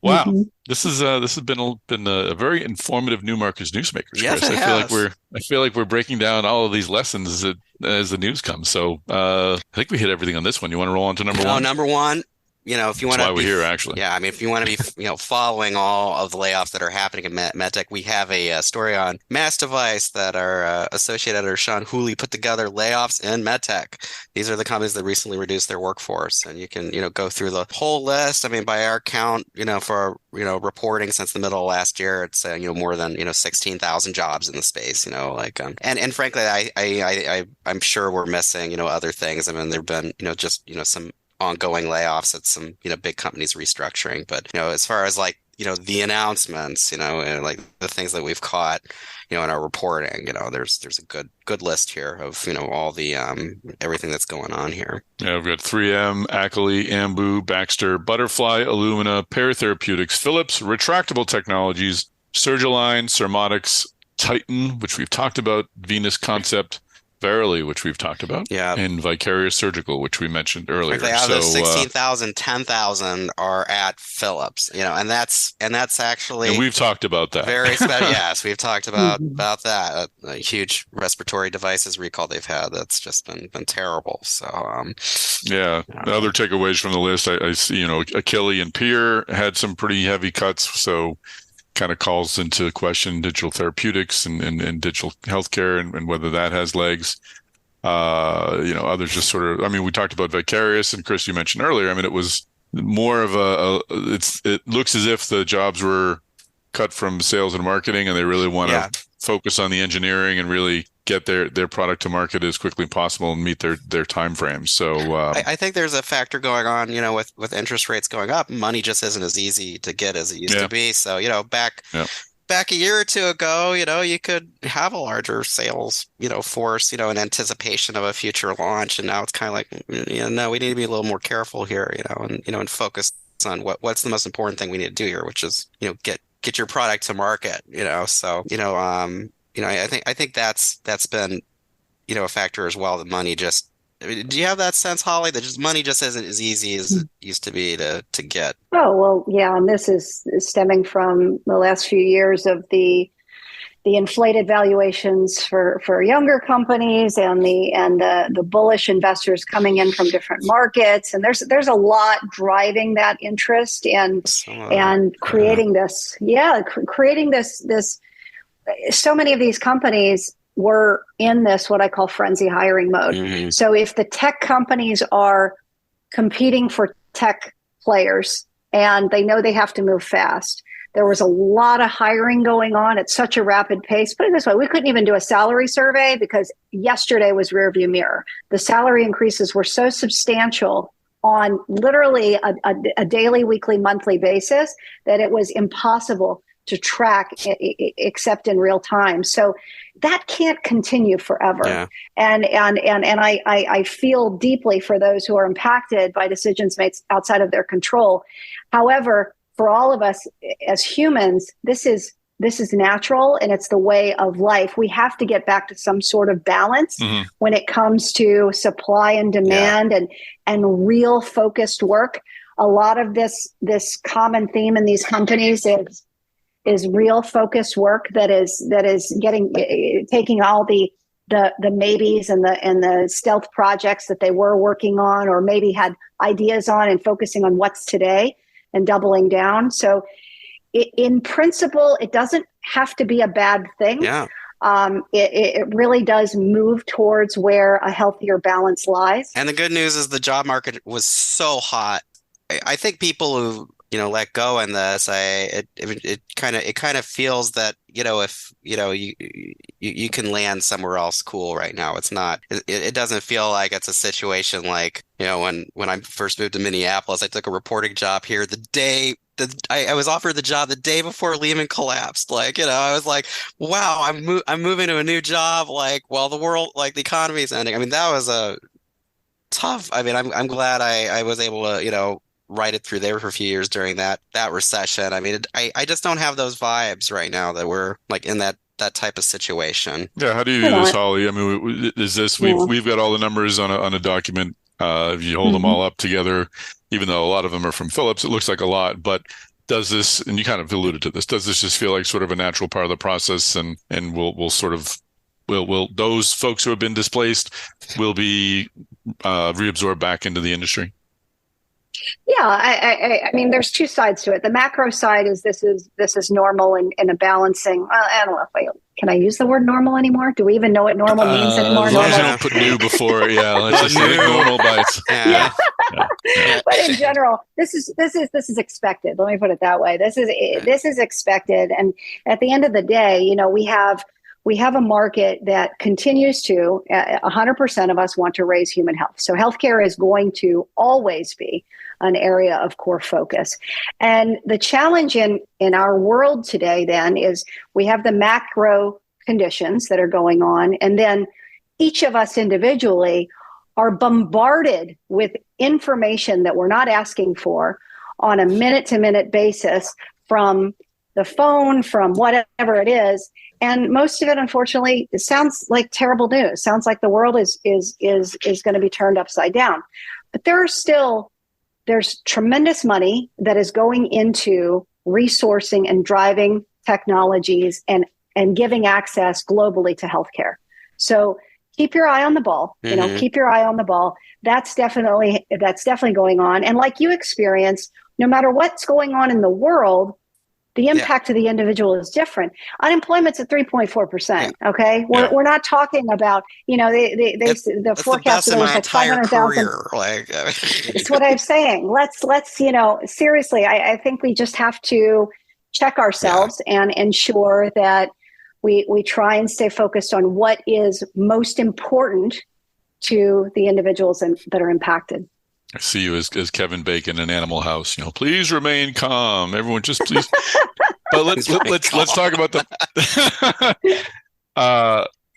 Wow, this has been a very informative Newmarker's Newsmakers.
Yes,
Chris.
it has.
I feel like we're breaking down all of these lessons as the news comes. So I think we hit everything on this one. You want to roll on to number one?
Number one. If you want to,
why we're here, actually.
Yeah, I mean, if you want to be, following all of the layoffs that are happening in Medtech, we have a story on Mass Device that our associate editor Sean Hooley put together. Layoffs in Medtech. These are the companies that recently reduced their workforce, and you can, go through the whole list. I mean, by our count, for reporting since the middle of last year, it's more than 16,000 jobs in the space. And frankly, I'm sure we're missing other things. I mean, there've been some ongoing layoffs at some big companies restructuring, but as far as the announcements, like the things that we've caught, in our reporting. There's a good list here of, all the everything that's going on here.
Yeah, we've got 3M, Ackley, Ambu, Baxter, Butterfly, Illumina, Pear Therapeutics, Philips, Retractable Technologies, Surgalign, Surmotics, Titan, which we've talked about, Venus Concept, Verily, which we've talked about, and Vicarious Surgical, which we mentioned earlier.
Frankly, out of the 16,000, 10,000 are at Philips, and that's actually.
And we've talked about that.
Very special. Yes, we've talked about that. A huge respiratory devices recall they've had. That's just been terrible. So,
other takeaways from the list, I see, Achille and Peer had some pretty heavy cuts. So, kind of calls into question digital therapeutics and digital healthcare and whether that has legs. Others just sort of, we talked about Vicarious, and Chris, you mentioned earlier, it was more of it looks as if the jobs were cut from sales and marketing, and they really want to focus on the engineering and really get their product to market as quickly as possible and meet their time frames. So
I think there's a factor going on, with interest rates going up. Money just isn't as easy to get as it used to be. So, back a year or two ago, you could have a larger sales, force, in anticipation of a future launch. And now it's kind of like, no, we need to be a little more careful here, and focus on what's the most important thing we need to do here, which is, get your product to market, So, I think that's been, a factor as well. The money just, do you have that sense, Holly, that just money just isn't as easy as it used to be to get?
Oh, well, yeah. And this is stemming from the last few years of the inflated valuations for younger companies and the bullish investors coming in from different markets. And there's a lot driving that interest and creating this. Yeah. Creating this. So many of these companies were in this, what I call frenzy hiring mode. Mm-hmm. So if the tech companies are competing for tech players and they know they have to move fast, there was a lot of hiring going on at such a rapid pace. Put it this way, we couldn't even do a salary survey because yesterday was rearview mirror. The salary increases were so substantial on literally a daily, weekly, monthly basis that it was impossible to track except in real time. So that can't continue forever. Yeah. And I feel deeply for those who are impacted by decisions made outside of their control. However, for all of us as humans, this is natural and it's the way of life. We have to get back to some sort of balance when it comes to supply and demand and real focused work. A lot of this common theme in these companies is real focused work that is taking all the maybes and the stealth projects that they were working on or maybe had ideas on and focusing on what's today and doubling down. So in principle, it doesn't have to be a bad thing. Yeah. It really does move towards where a healthier balance lies.
And the good news is the job market was so hot. I think people who let go in this, it kind of feels that if you can land somewhere else cool right now. It's not. It doesn't feel like it's a situation like when I first moved to Minneapolis, I took a reporting job here the day I was offered the job the day before Lehman collapsed. Like I was like, wow, I'm moving to a new job. Like while the world, like the economy is ending. That was a tough. I'm glad I was able to ride it through there for a few years during that recession. I just don't have those vibes right now that we're like in that type of situation.
Yeah, how do you do this, Holly? Is this we've got all the numbers on a document. If you hold them all up together, even though a lot of them are from Philips, it looks like a lot. But does this, and you kind of alluded to this, does this just feel like sort of a natural part of the process, and will those folks who have been displaced will be reabsorbed back into the industry?
Yeah, I mean, there's two sides to it. The macro side is this is normal and a balancing. I don't know can I use the word normal anymore? Do we even know what normal means anymore?
As long as you don't put new before, let's just say normal bites.
Yeah. But in general, this is expected. Let me put it that way. This is expected, and at the end of the day, we have a market that continues to 100% of us want to raise human health. So healthcare is going to always be an area of core focus. And the challenge in our world today then is we have the macro conditions that are going on. And then each of us individually are bombarded with information that we're not asking for on a minute-to-minute basis from the phone, from whatever it is. And most of it, unfortunately, it sounds like terrible news. Sounds like the world is going to be turned upside down. But there's tremendous money that is going into resourcing and driving technologies and giving access globally to healthcare. So keep your eye on the ball. Keep your eye on the ball. That's definitely going on. And like you experienced, no matter what's going on in the world, the impact to the individual is different. Unemployment's at 3.4%. Okay, we're not talking about the forecast is like 500,000. It's what I'm saying. Let's seriously. I think we just have to check ourselves and ensure that we try and stay focused on what is most important to the individuals that are impacted.
I see you as Kevin Bacon in Animal House. Please remain calm. Everyone, just please. But let's talk about the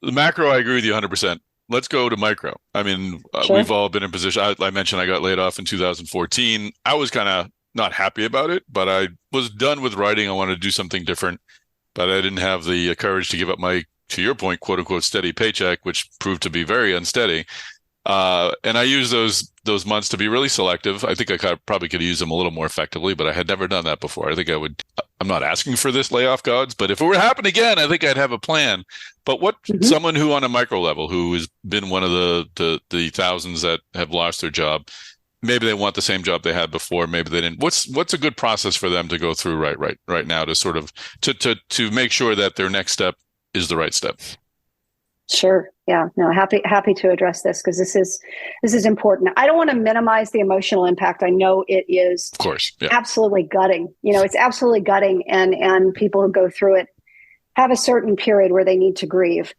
macro. I agree with you 100%. Let's go to micro. I mean,
Sure.
We've all been in position. I mentioned I got laid off in 2014. I was kind of not happy about it, but I was done with writing. I wanted to do something different, but I didn't have the courage to give up my, to your point, quote unquote, steady paycheck, which proved to be very unsteady. And I used those months to be really selective. I think I probably could use them a little more effectively, but I had never done that before. I think I'm not asking for this, layoff gods, but if it were to happen again, I think I'd have a plan. But what someone who on a micro level, who has been one of the thousands that have lost their job, maybe they want the same job they had before, maybe they didn't. What's a good process for them to go through right now to sort of to make sure that their next step is the right step?
Sure. Yeah. No, happy to address this because this is important. I don't want to minimize the emotional impact. I know it is,
of course,
absolutely gutting. It's absolutely gutting, and people who go through it have a certain period where they need to grieve.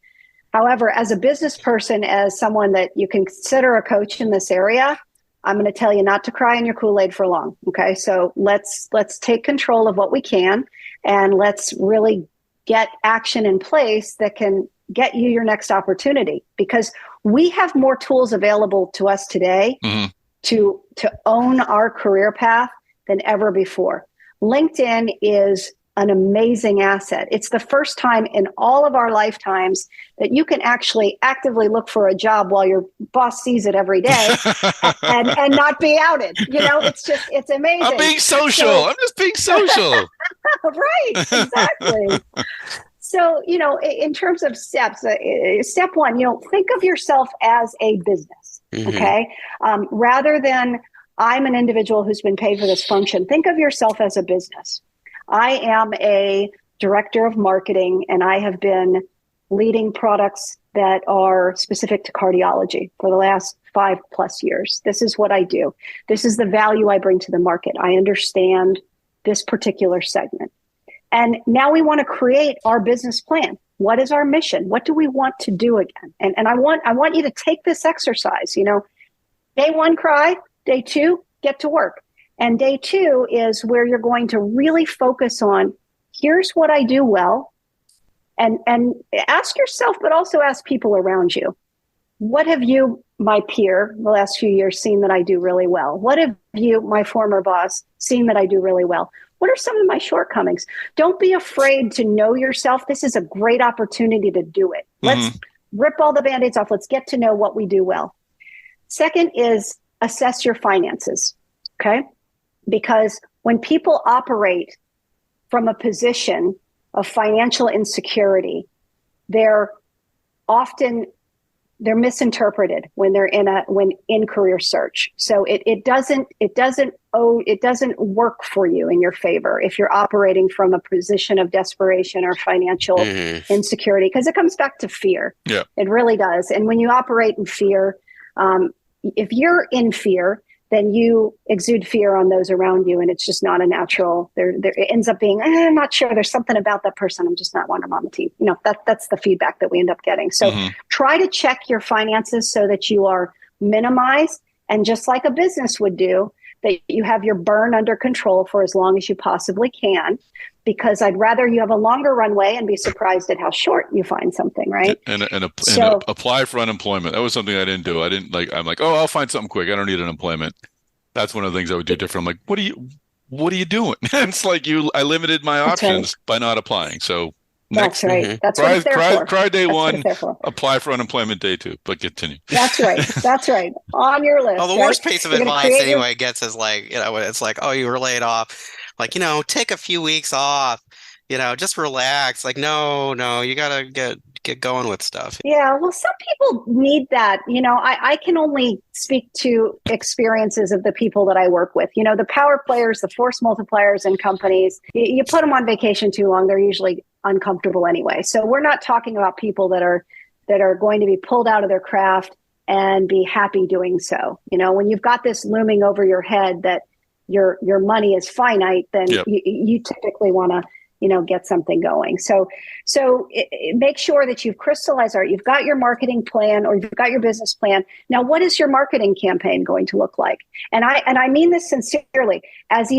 However, as a business person, as someone that you can consider a coach in this area, I'm going to tell you not to cry in your Kool-Aid for long. Okay. So let's take control of what we can, and let's really get action in place that can get you your next opportunity, because we have more tools available to us today to own our career path than ever before. LinkedIn is an amazing asset. It's the first time in all of our lifetimes that you can actually actively look for a job while your boss sees it every day and not be outed. It's amazing.
I'm being social. I'm just being social.
Right, exactly. So, in terms of steps, step one, think of yourself as a business, okay? Rather than I'm an individual who's been paid for this function, think of yourself as a business. I am a director of marketing, and I have been leading products that are specific to cardiology for the last 5+ years. This is what I do. This is the value I bring to the market. I understand this particular segment. And now we want to create our business plan. What is our mission? What do we want to do again? And I want you to take this exercise. Day one, cry. Day two, get to work. And day two is where you're going to really focus on, here's what I do well. And ask yourself, but also ask people around you. What have you, my peer, the last few years seen that I do really well? What have you, my former boss, seen that I do really well? What are some of my shortcomings? Don't be afraid to know yourself. This is a great opportunity to do it. Let's rip all the Band-Aids off. Let's get to know what we do well. Second is assess your finances, okay? Because when people operate from a position of financial insecurity, they're misinterpreted when they're in career search. So it doesn't work for you in your favor if you're operating from a position of desperation or financial insecurity, because it comes back to fear.
Yeah, it
really does. And when you operate in fear, if you're in fear, then you exude fear on those around you, and it's just not a natural. It ends up being, I'm not sure. There's something about that person. I'm just not wanting them on the team. That's the feedback that we end up getting. So try to check your finances so that you are minimized, and just like a business would do, that you have your burn under control for as long as you possibly can, because I'd rather you have a longer runway and be surprised at how short you find something, right?
And apply for unemployment. That was something I didn't do. I'm like, oh, I'll find something quick. I don't need unemployment. That's one of the things I would do different. I'm like, what are you doing? It's like I limited my options by not applying. So
that's right. That's what it's there for.
Cry day one, apply for unemployment day two, but continue.
That's right. That's right. On your list.
Oh, the worst piece of advice anyway gets is like, it's like, oh, you were laid off. Like, take a few weeks off, just relax. Like, no, you gotta get going with stuff.
Yeah, well, some people need that. I can only speak to experiences of the people that I work with. The power players, the force multipliers in companies, you put them on vacation too long, they're usually uncomfortable anyway. So we're not talking about people that are going to be pulled out of their craft and be happy doing so. When you've got this looming over your head that your money is finite, then you typically want to get something going. So make sure that you've crystallized you've got your marketing plan, or you've got your business plan. Now, what is your marketing campaign going to look like? And I mean this sincerely, as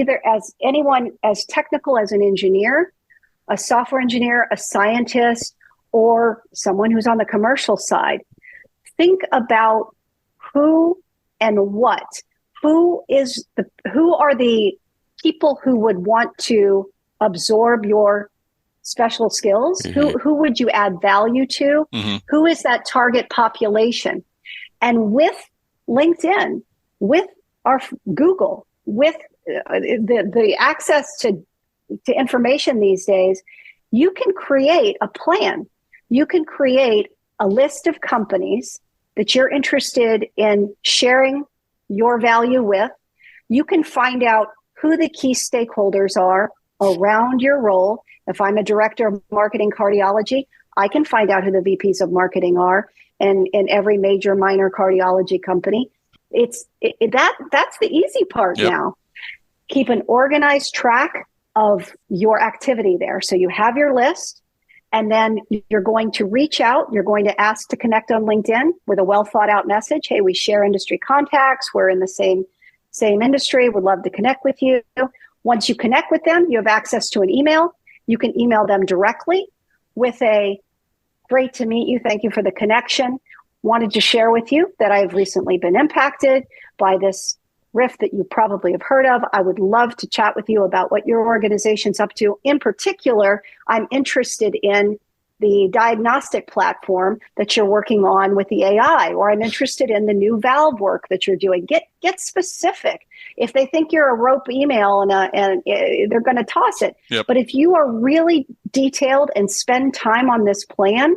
anyone as technical as an engineer, a software engineer, a scientist, or someone who's on the commercial side. Think about who and what. Who are the people who would want to absorb your special skills? Mm-hmm. Who would you add value to? Mm-hmm. Who is that target population? And with LinkedIn, with our Google, with the access to information these days, you can create a plan. You can create a list of companies that you're interested in sharing your value with. You can find out who the key stakeholders are around your role. If I'm a director of marketing cardiology, I can find out who the VPs of marketing are in every major minor cardiology company. That's the easy part now. Keep an organized track of your activity there. So you have your list, and then you're going to reach out. You're going to ask to connect on LinkedIn with a well thought out message. Hey, we share industry contacts. We're in the same industry. Would love to connect with you. Once you connect with them, you have access to an email. You can email them directly with a great to meet you. Thank you for the connection. Wanted to share with you that I've recently been impacted by this rift that you probably have heard of. I would love to chat with you about what your organization's up to. In particular, I'm interested in the diagnostic platform that you're working on with the AI, or I'm interested in the new valve work that you're doing. Get specific. If they think you're a rope email and they're going to toss it. Yep. But if you are really detailed and spend time on this plan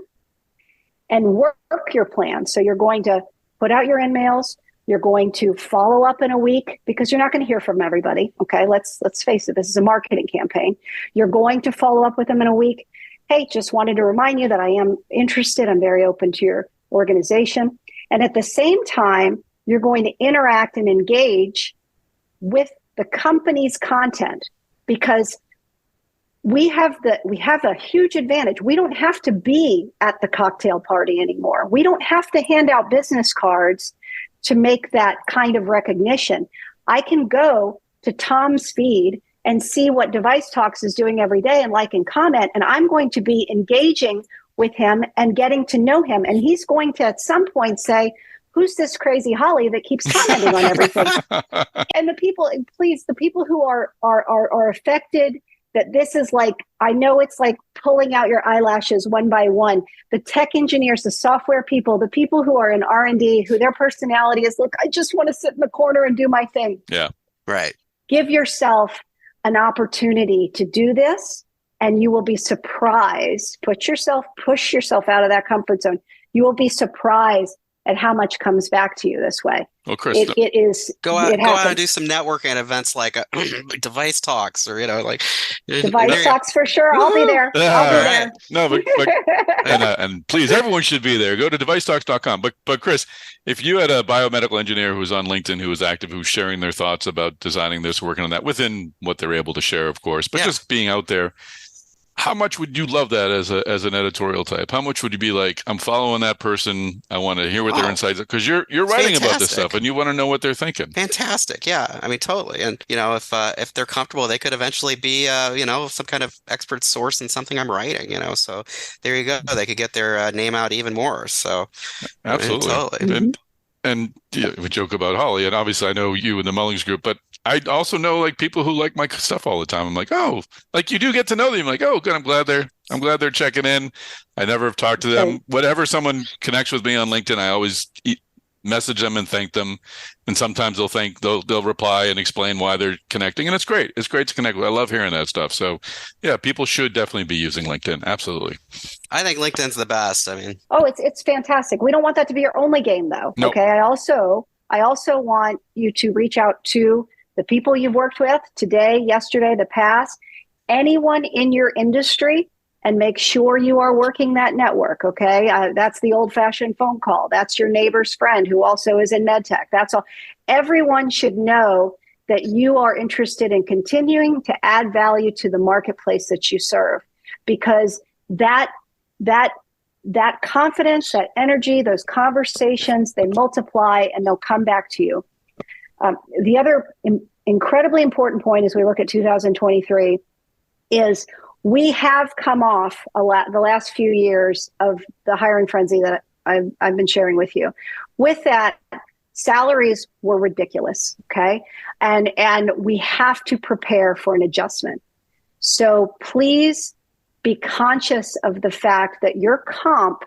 and work your plan, so you're going to put out your emails, you're going to follow up in a week, because you're not going to hear from everybody. Okay, let's face it. This is a marketing campaign. You're going to follow up with them in a week. Hey, just wanted to remind you that I am interested. I'm very open to your organization. And at the same time, you're going to interact and engage with the company's content, because we have a huge advantage. We don't have to be at the cocktail party anymore. We don't have to hand out business cards to make that kind of recognition. I can go to Tom's feed and see what Device Talks is doing every day and like and comment, and I'm going to be engaging with him and getting to know him. And he's going to at some point say, who's this crazy Holly that keeps commenting on everything? And the people who are affected, that this is like, I know it's like pulling out your eyelashes one by one. The tech engineers, the software people, the people who are in R&D, who their personality is, look, I just want to sit in the corner and do my thing.
Yeah,
right.
Give yourself an opportunity to do this, and you will be surprised. Push yourself out of that comfort zone. You will be surprised at how much comes back to you this way.
Well, Chris,
it is.
Go out and do some networking events like Device Talks, or
Device Talks for sure. I'll be there. I'll be there.
No, but and please, everyone should be there. Go to devicetalks.com. But Chris, if you had a biomedical engineer who's on LinkedIn, who is active, who's sharing their thoughts about designing this, working on that within what they're able to share, of course, but just being out there, How much would you love that as an editorial type? How much would you be like, I'm following that person. I want to hear what their
Oh,
insights are, because you're
it's
writing about this stuff
fantastic.
and you want to know what they're thinking.
Fantastic. Yeah. I mean, totally. And, if they're comfortable, they could eventually be, some kind of expert source in something I'm writing. So there you go. They could get their name out even more. So, I mean,
Absolutely.
totally.
Mhm.
And yeah, we joke about Holly, and obviously I know you in the Mullings Group, but I also know like people who like my stuff all the time. I'm like, oh, like you do get to know them. Like, oh, good. I'm glad they're checking in. I never have talked to them.
Great.
Whenever someone connects with me on LinkedIn, I always message them and thank them. And sometimes they'll reply and explain why they're connecting. And it's great. It's great to connect with. I love hearing that stuff. So yeah, people should definitely be using LinkedIn. Absolutely.
I think LinkedIn's the best. I mean,
Oh, it's fantastic. We don't want that to be your only game, though.
Nope.
Okay. I also want you to reach out to the people you've worked with today, yesterday, the past, anyone in your industry, and make sure you are working that network. Okay. That's the old fashioned phone call. That's your neighbor's friend who also is in medtech. That's all. Everyone should know that you are interested in continuing to add value to the marketplace that you serve, because that confidence, that energy, those conversations, they multiply and they'll come back to you. The other incredibly important point as we look at 2023 is we have come off the last few years of the hiring frenzy that I've been sharing with you. With that, salaries were ridiculous, okay? And we have to prepare for an adjustment. So please be conscious of the fact that your comp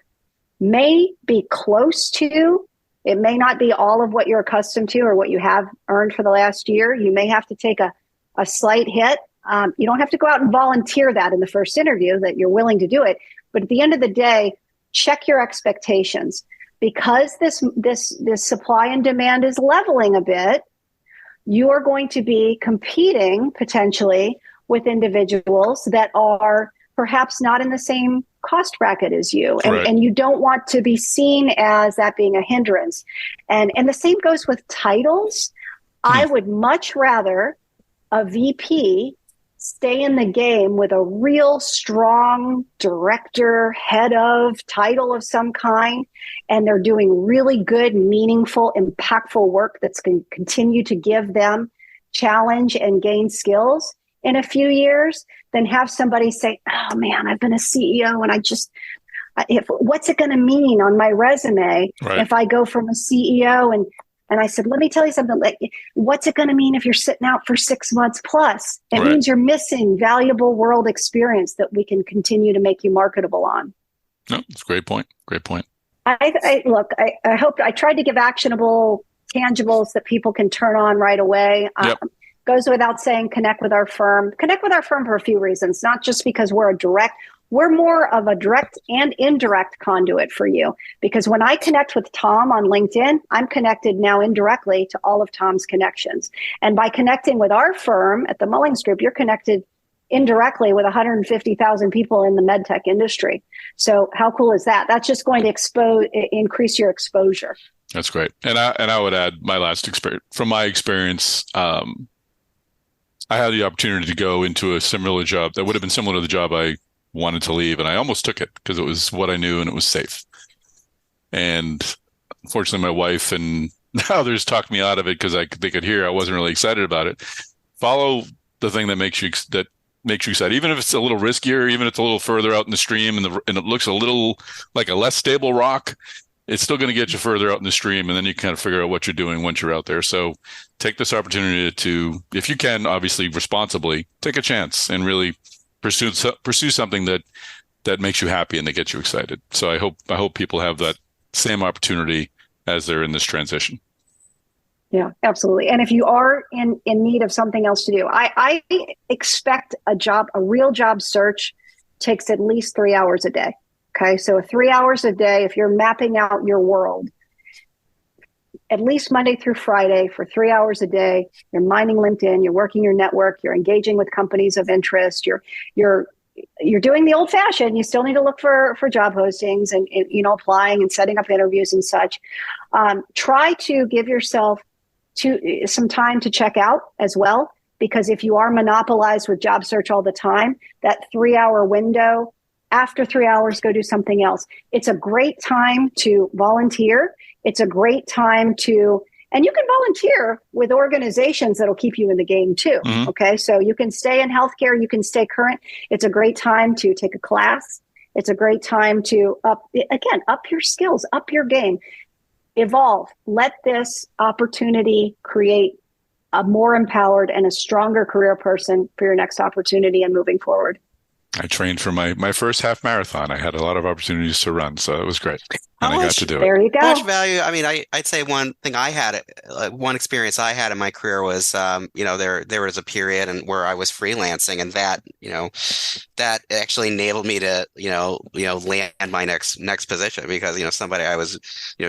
may be close to, it may not be all of what you're accustomed to or what you have earned for the last year. You may have to take a slight hit. You don't have to go out and volunteer that in the first interview that you're willing to do it. But at the end of the day, check your expectations, because this supply and demand is leveling a bit. You are going to be competing potentially with individuals that are perhaps not in the same cost bracket as you.
Right.
And you don't want to be seen as that being a hindrance. And the same goes with titles. I would much rather a VP stay in the game with a real strong director, head of, title of some kind, and they're doing really good, meaningful, impactful work that's going to continue to give them challenge and gain skills in a few years, than have somebody say, oh man, I've been a CEO and what's it going to mean on my resume if I go from a CEO and I said, let me tell you something, like, what's it going to mean if you're sitting out for 6 months plus? It means you're missing valuable world experience that we can continue to make you marketable on.
No, it's a great point. Great point.
I hope I tried to give actionable tangibles that people can turn on right away.
Yep.
Goes without saying, connect with our firm. Connect with our firm for a few reasons, not just because we're more of a direct and indirect conduit for you. Because when I connect with Tom on LinkedIn, I'm connected now indirectly to all of Tom's connections. And by connecting with our firm at the Mullings Group, you're connected indirectly with 150,000 people in the medtech industry. So how cool is that? That's just going to increase your exposure.
That's great. And I would add my last experience. From my experience, I had the opportunity to go into a similar job that would have been similar to the job I wanted to leave, and I almost took it because it was what I knew and it was safe. And unfortunately, my wife and others talked me out of it because they could hear I wasn't really excited about it. Follow the thing that makes you excited, even if it's a little riskier, even if it's a little further out in the stream and it looks a little like a less stable rock. It's still going to get you further out in the stream, and then you kind of figure out what you're doing once you're out there. So take this opportunity to, if you can, obviously responsibly, take a chance and really pursue something that makes you happy and that gets you excited. So I hope people have that same opportunity as they're in this transition.
Yeah, absolutely. And if you are in need of something else to do, I expect a real job search takes at least 3 hours a day. Okay, so 3 hours a day, if you're mapping out your world, at least Monday through Friday for 3 hours a day, you're mining LinkedIn, you're working your network, you're engaging with companies of interest, you're doing the old fashioned, you still need to look for job postings and applying and setting up interviews and such. Try to give yourself some time to check out as well. because if you are monopolized with job search all the time, that 3-hour window, after 3 hours, go do something else. It's a great time to volunteer. It's a great time to, and you can volunteer with organizations that'll keep you in the game too.
Mm-hmm.
Okay. So you can stay in healthcare, you can stay current. It's a great time to take a class. It's a great time to up your skills, up your game, evolve. Let this opportunity create a more empowered and a stronger career person for your next opportunity and moving forward.
I trained for my first half marathon. I had a lot of opportunities to run, so it was great. And I got to do it.
There you go.
How much value? I mean, I'd say one thing I had, one experience I had in my career was, there was a period and where I was freelancing, and that actually enabled me to, land my next position, because, somebody I was,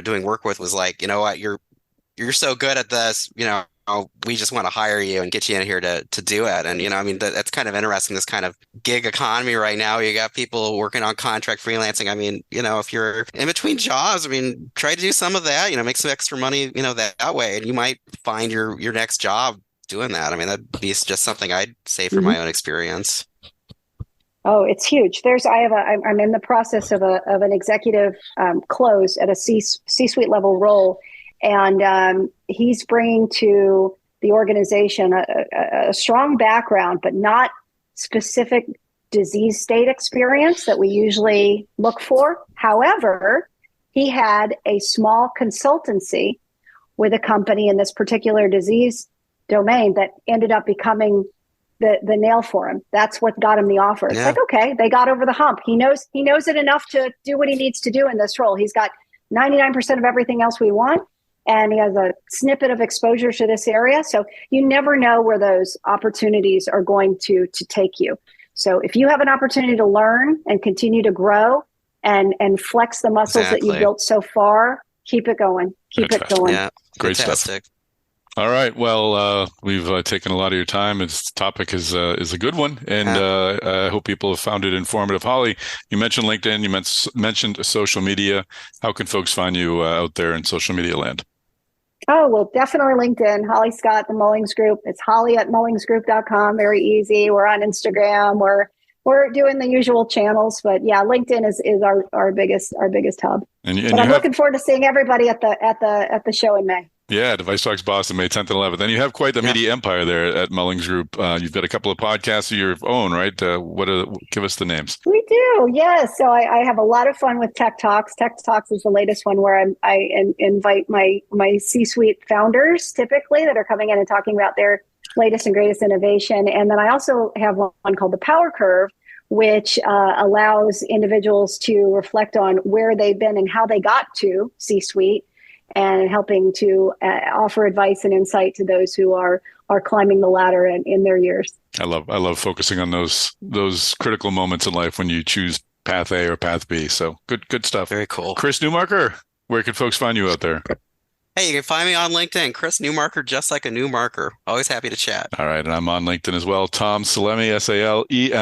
doing work with was like, you know what, you're so good at this, we just want to hire you and get you in here to do it. And, that's kind of interesting, this kind of gig economy right now. You got people working on contract freelancing. I mean, if you're in between jobs, try to do some of that, make some extra money, that way. And you might find your next job doing that. That'd be just something I'd say from my own experience.
Oh, it's huge. I'm in the process of an executive close at a C-suite level role. And he's bringing to the organization a strong background, but not specific disease state experience that we usually look for. However, he had a small consultancy with a company in this particular disease domain that ended up becoming the nail for him. That's what got him the offer. It's like, okay, they got over the hump. He knows it enough to do what he needs to do in this role. He's got 99% of everything else we want. And he has a snippet of exposure to this area. So you never know where those opportunities are going to take you. So if you have an opportunity to learn and continue to grow and flex the muscles that you built so far, keep it going. Keep it going.
Yeah,
great stuff. All right. Well, we've taken a lot of your time. This topic is a good one, and I hope people have found it informative. Holly, you mentioned LinkedIn. You mentioned social media. How can folks find you out there in social media land?
Oh, well, definitely LinkedIn. Holly Scott, the Mullings Group. It's holly@mullingsgroup.com. Very easy. We're on Instagram. We're doing the usual channels, but yeah, LinkedIn is our biggest hub. And I'm looking forward to seeing everybody at the show in May.
Yeah, Device Talks Boston, May 10th and 11th. And you have quite the media empire there at Mullings Group. You've got a couple of podcasts of your own, right? Give us the names.
We do, yes. So I have a lot of fun with Tech Talks. Tech Talks is the latest one where I invite my C-suite founders, typically, that are coming in and talking about their latest and greatest innovation. And then I also have one called The Power Curve, which allows individuals to reflect on where they've been and how they got to C-suite, and helping to offer advice and insight to those who are climbing the ladder in their years.
I love focusing on those critical moments in life when you choose path A or path B. So good stuff.
Very cool.
Chris Newmarker, where can folks find you out there?
Hey, you can find me on LinkedIn, Chris Newmarker, just like a Newmarker. Always happy to chat.
All right, and I'm on LinkedIn as well. Tom Salemi, Salemi.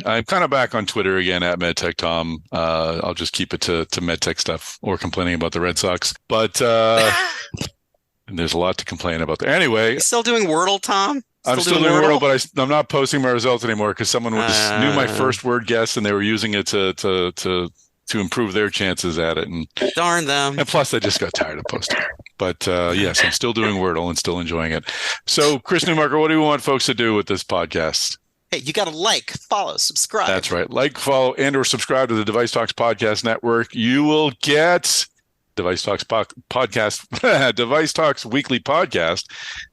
I'm kind of back on Twitter again at Medtech Tom. I'll just keep it to Medtech stuff or complaining about the Red Sox. But there's a lot to complain about there. Anyway.
You still doing Wordle, Tom?
I'm still doing Wordle, but I'm not posting my results anymore because someone knew my first word guess and they were using it to improve their chances at it. And
darn them.
And plus, I just got tired of posting. But yes, I'm still doing Wordle and still enjoying it. So, Chris Newmarker, what do you want folks to do with this podcast?
Hey, you got to like, follow, subscribe.
That's right. Like, follow, and or subscribe to the Device Talks Podcast Network. You will get Device Talks podcast, Device Talks weekly podcast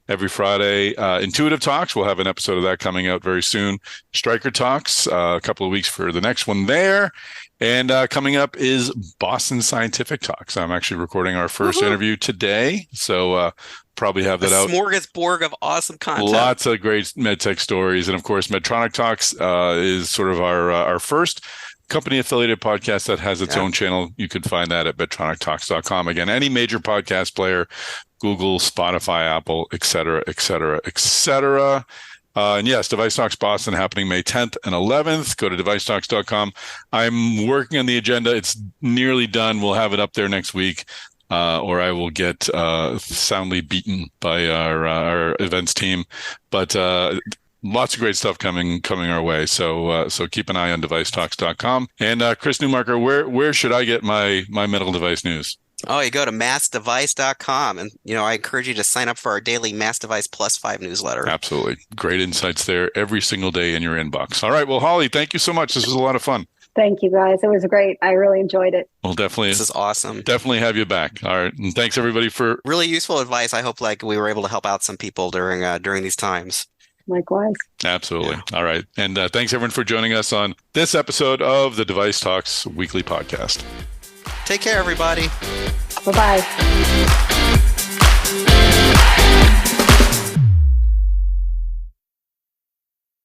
every Friday. Intuitive Talks, we'll have an episode of that coming out very soon. Stryker Talks, a couple of weeks for the next one there. And coming up is Boston Scientific Talks. I'm actually recording our first interview today, so probably have that out.
Smorgasbord of awesome content.
Lots of great medtech stories, and of course, Medtronic Talks is sort of our first company-affiliated podcast that has its own channel. You can find that at medtronictalks.com. Again, any major podcast player, Google, Spotify, Apple, et cetera, et cetera, et cetera. And yes, Device Talks Boston happening May 10th and 11th. Go to devicetalks.com. I'm working on the agenda. It's nearly done. We'll have it up there next week. or I will get soundly beaten by our events team. But lots of great stuff coming our way. So keep an eye on devicetalks.com. And Chris Newmarker, where should I get my medical device news?
Oh, you go to massdevice.com, and I encourage you to sign up for our daily Mass Device Plus 5 newsletter.
Absolutely. Great insights there every single day in your inbox. All right. Well, Holly, thank you so much. This was a lot of fun.
Thank you, guys. It was great. I really enjoyed it.
Well, definitely.
This is awesome.
Definitely have you back. All right. And thanks everybody for
really useful advice. I hope we were able to help out some people during these times.
Likewise.
Absolutely. Yeah. All right. And thanks everyone for joining us on this episode of the Device Talks weekly podcast.
Take care, everybody.
Bye-bye.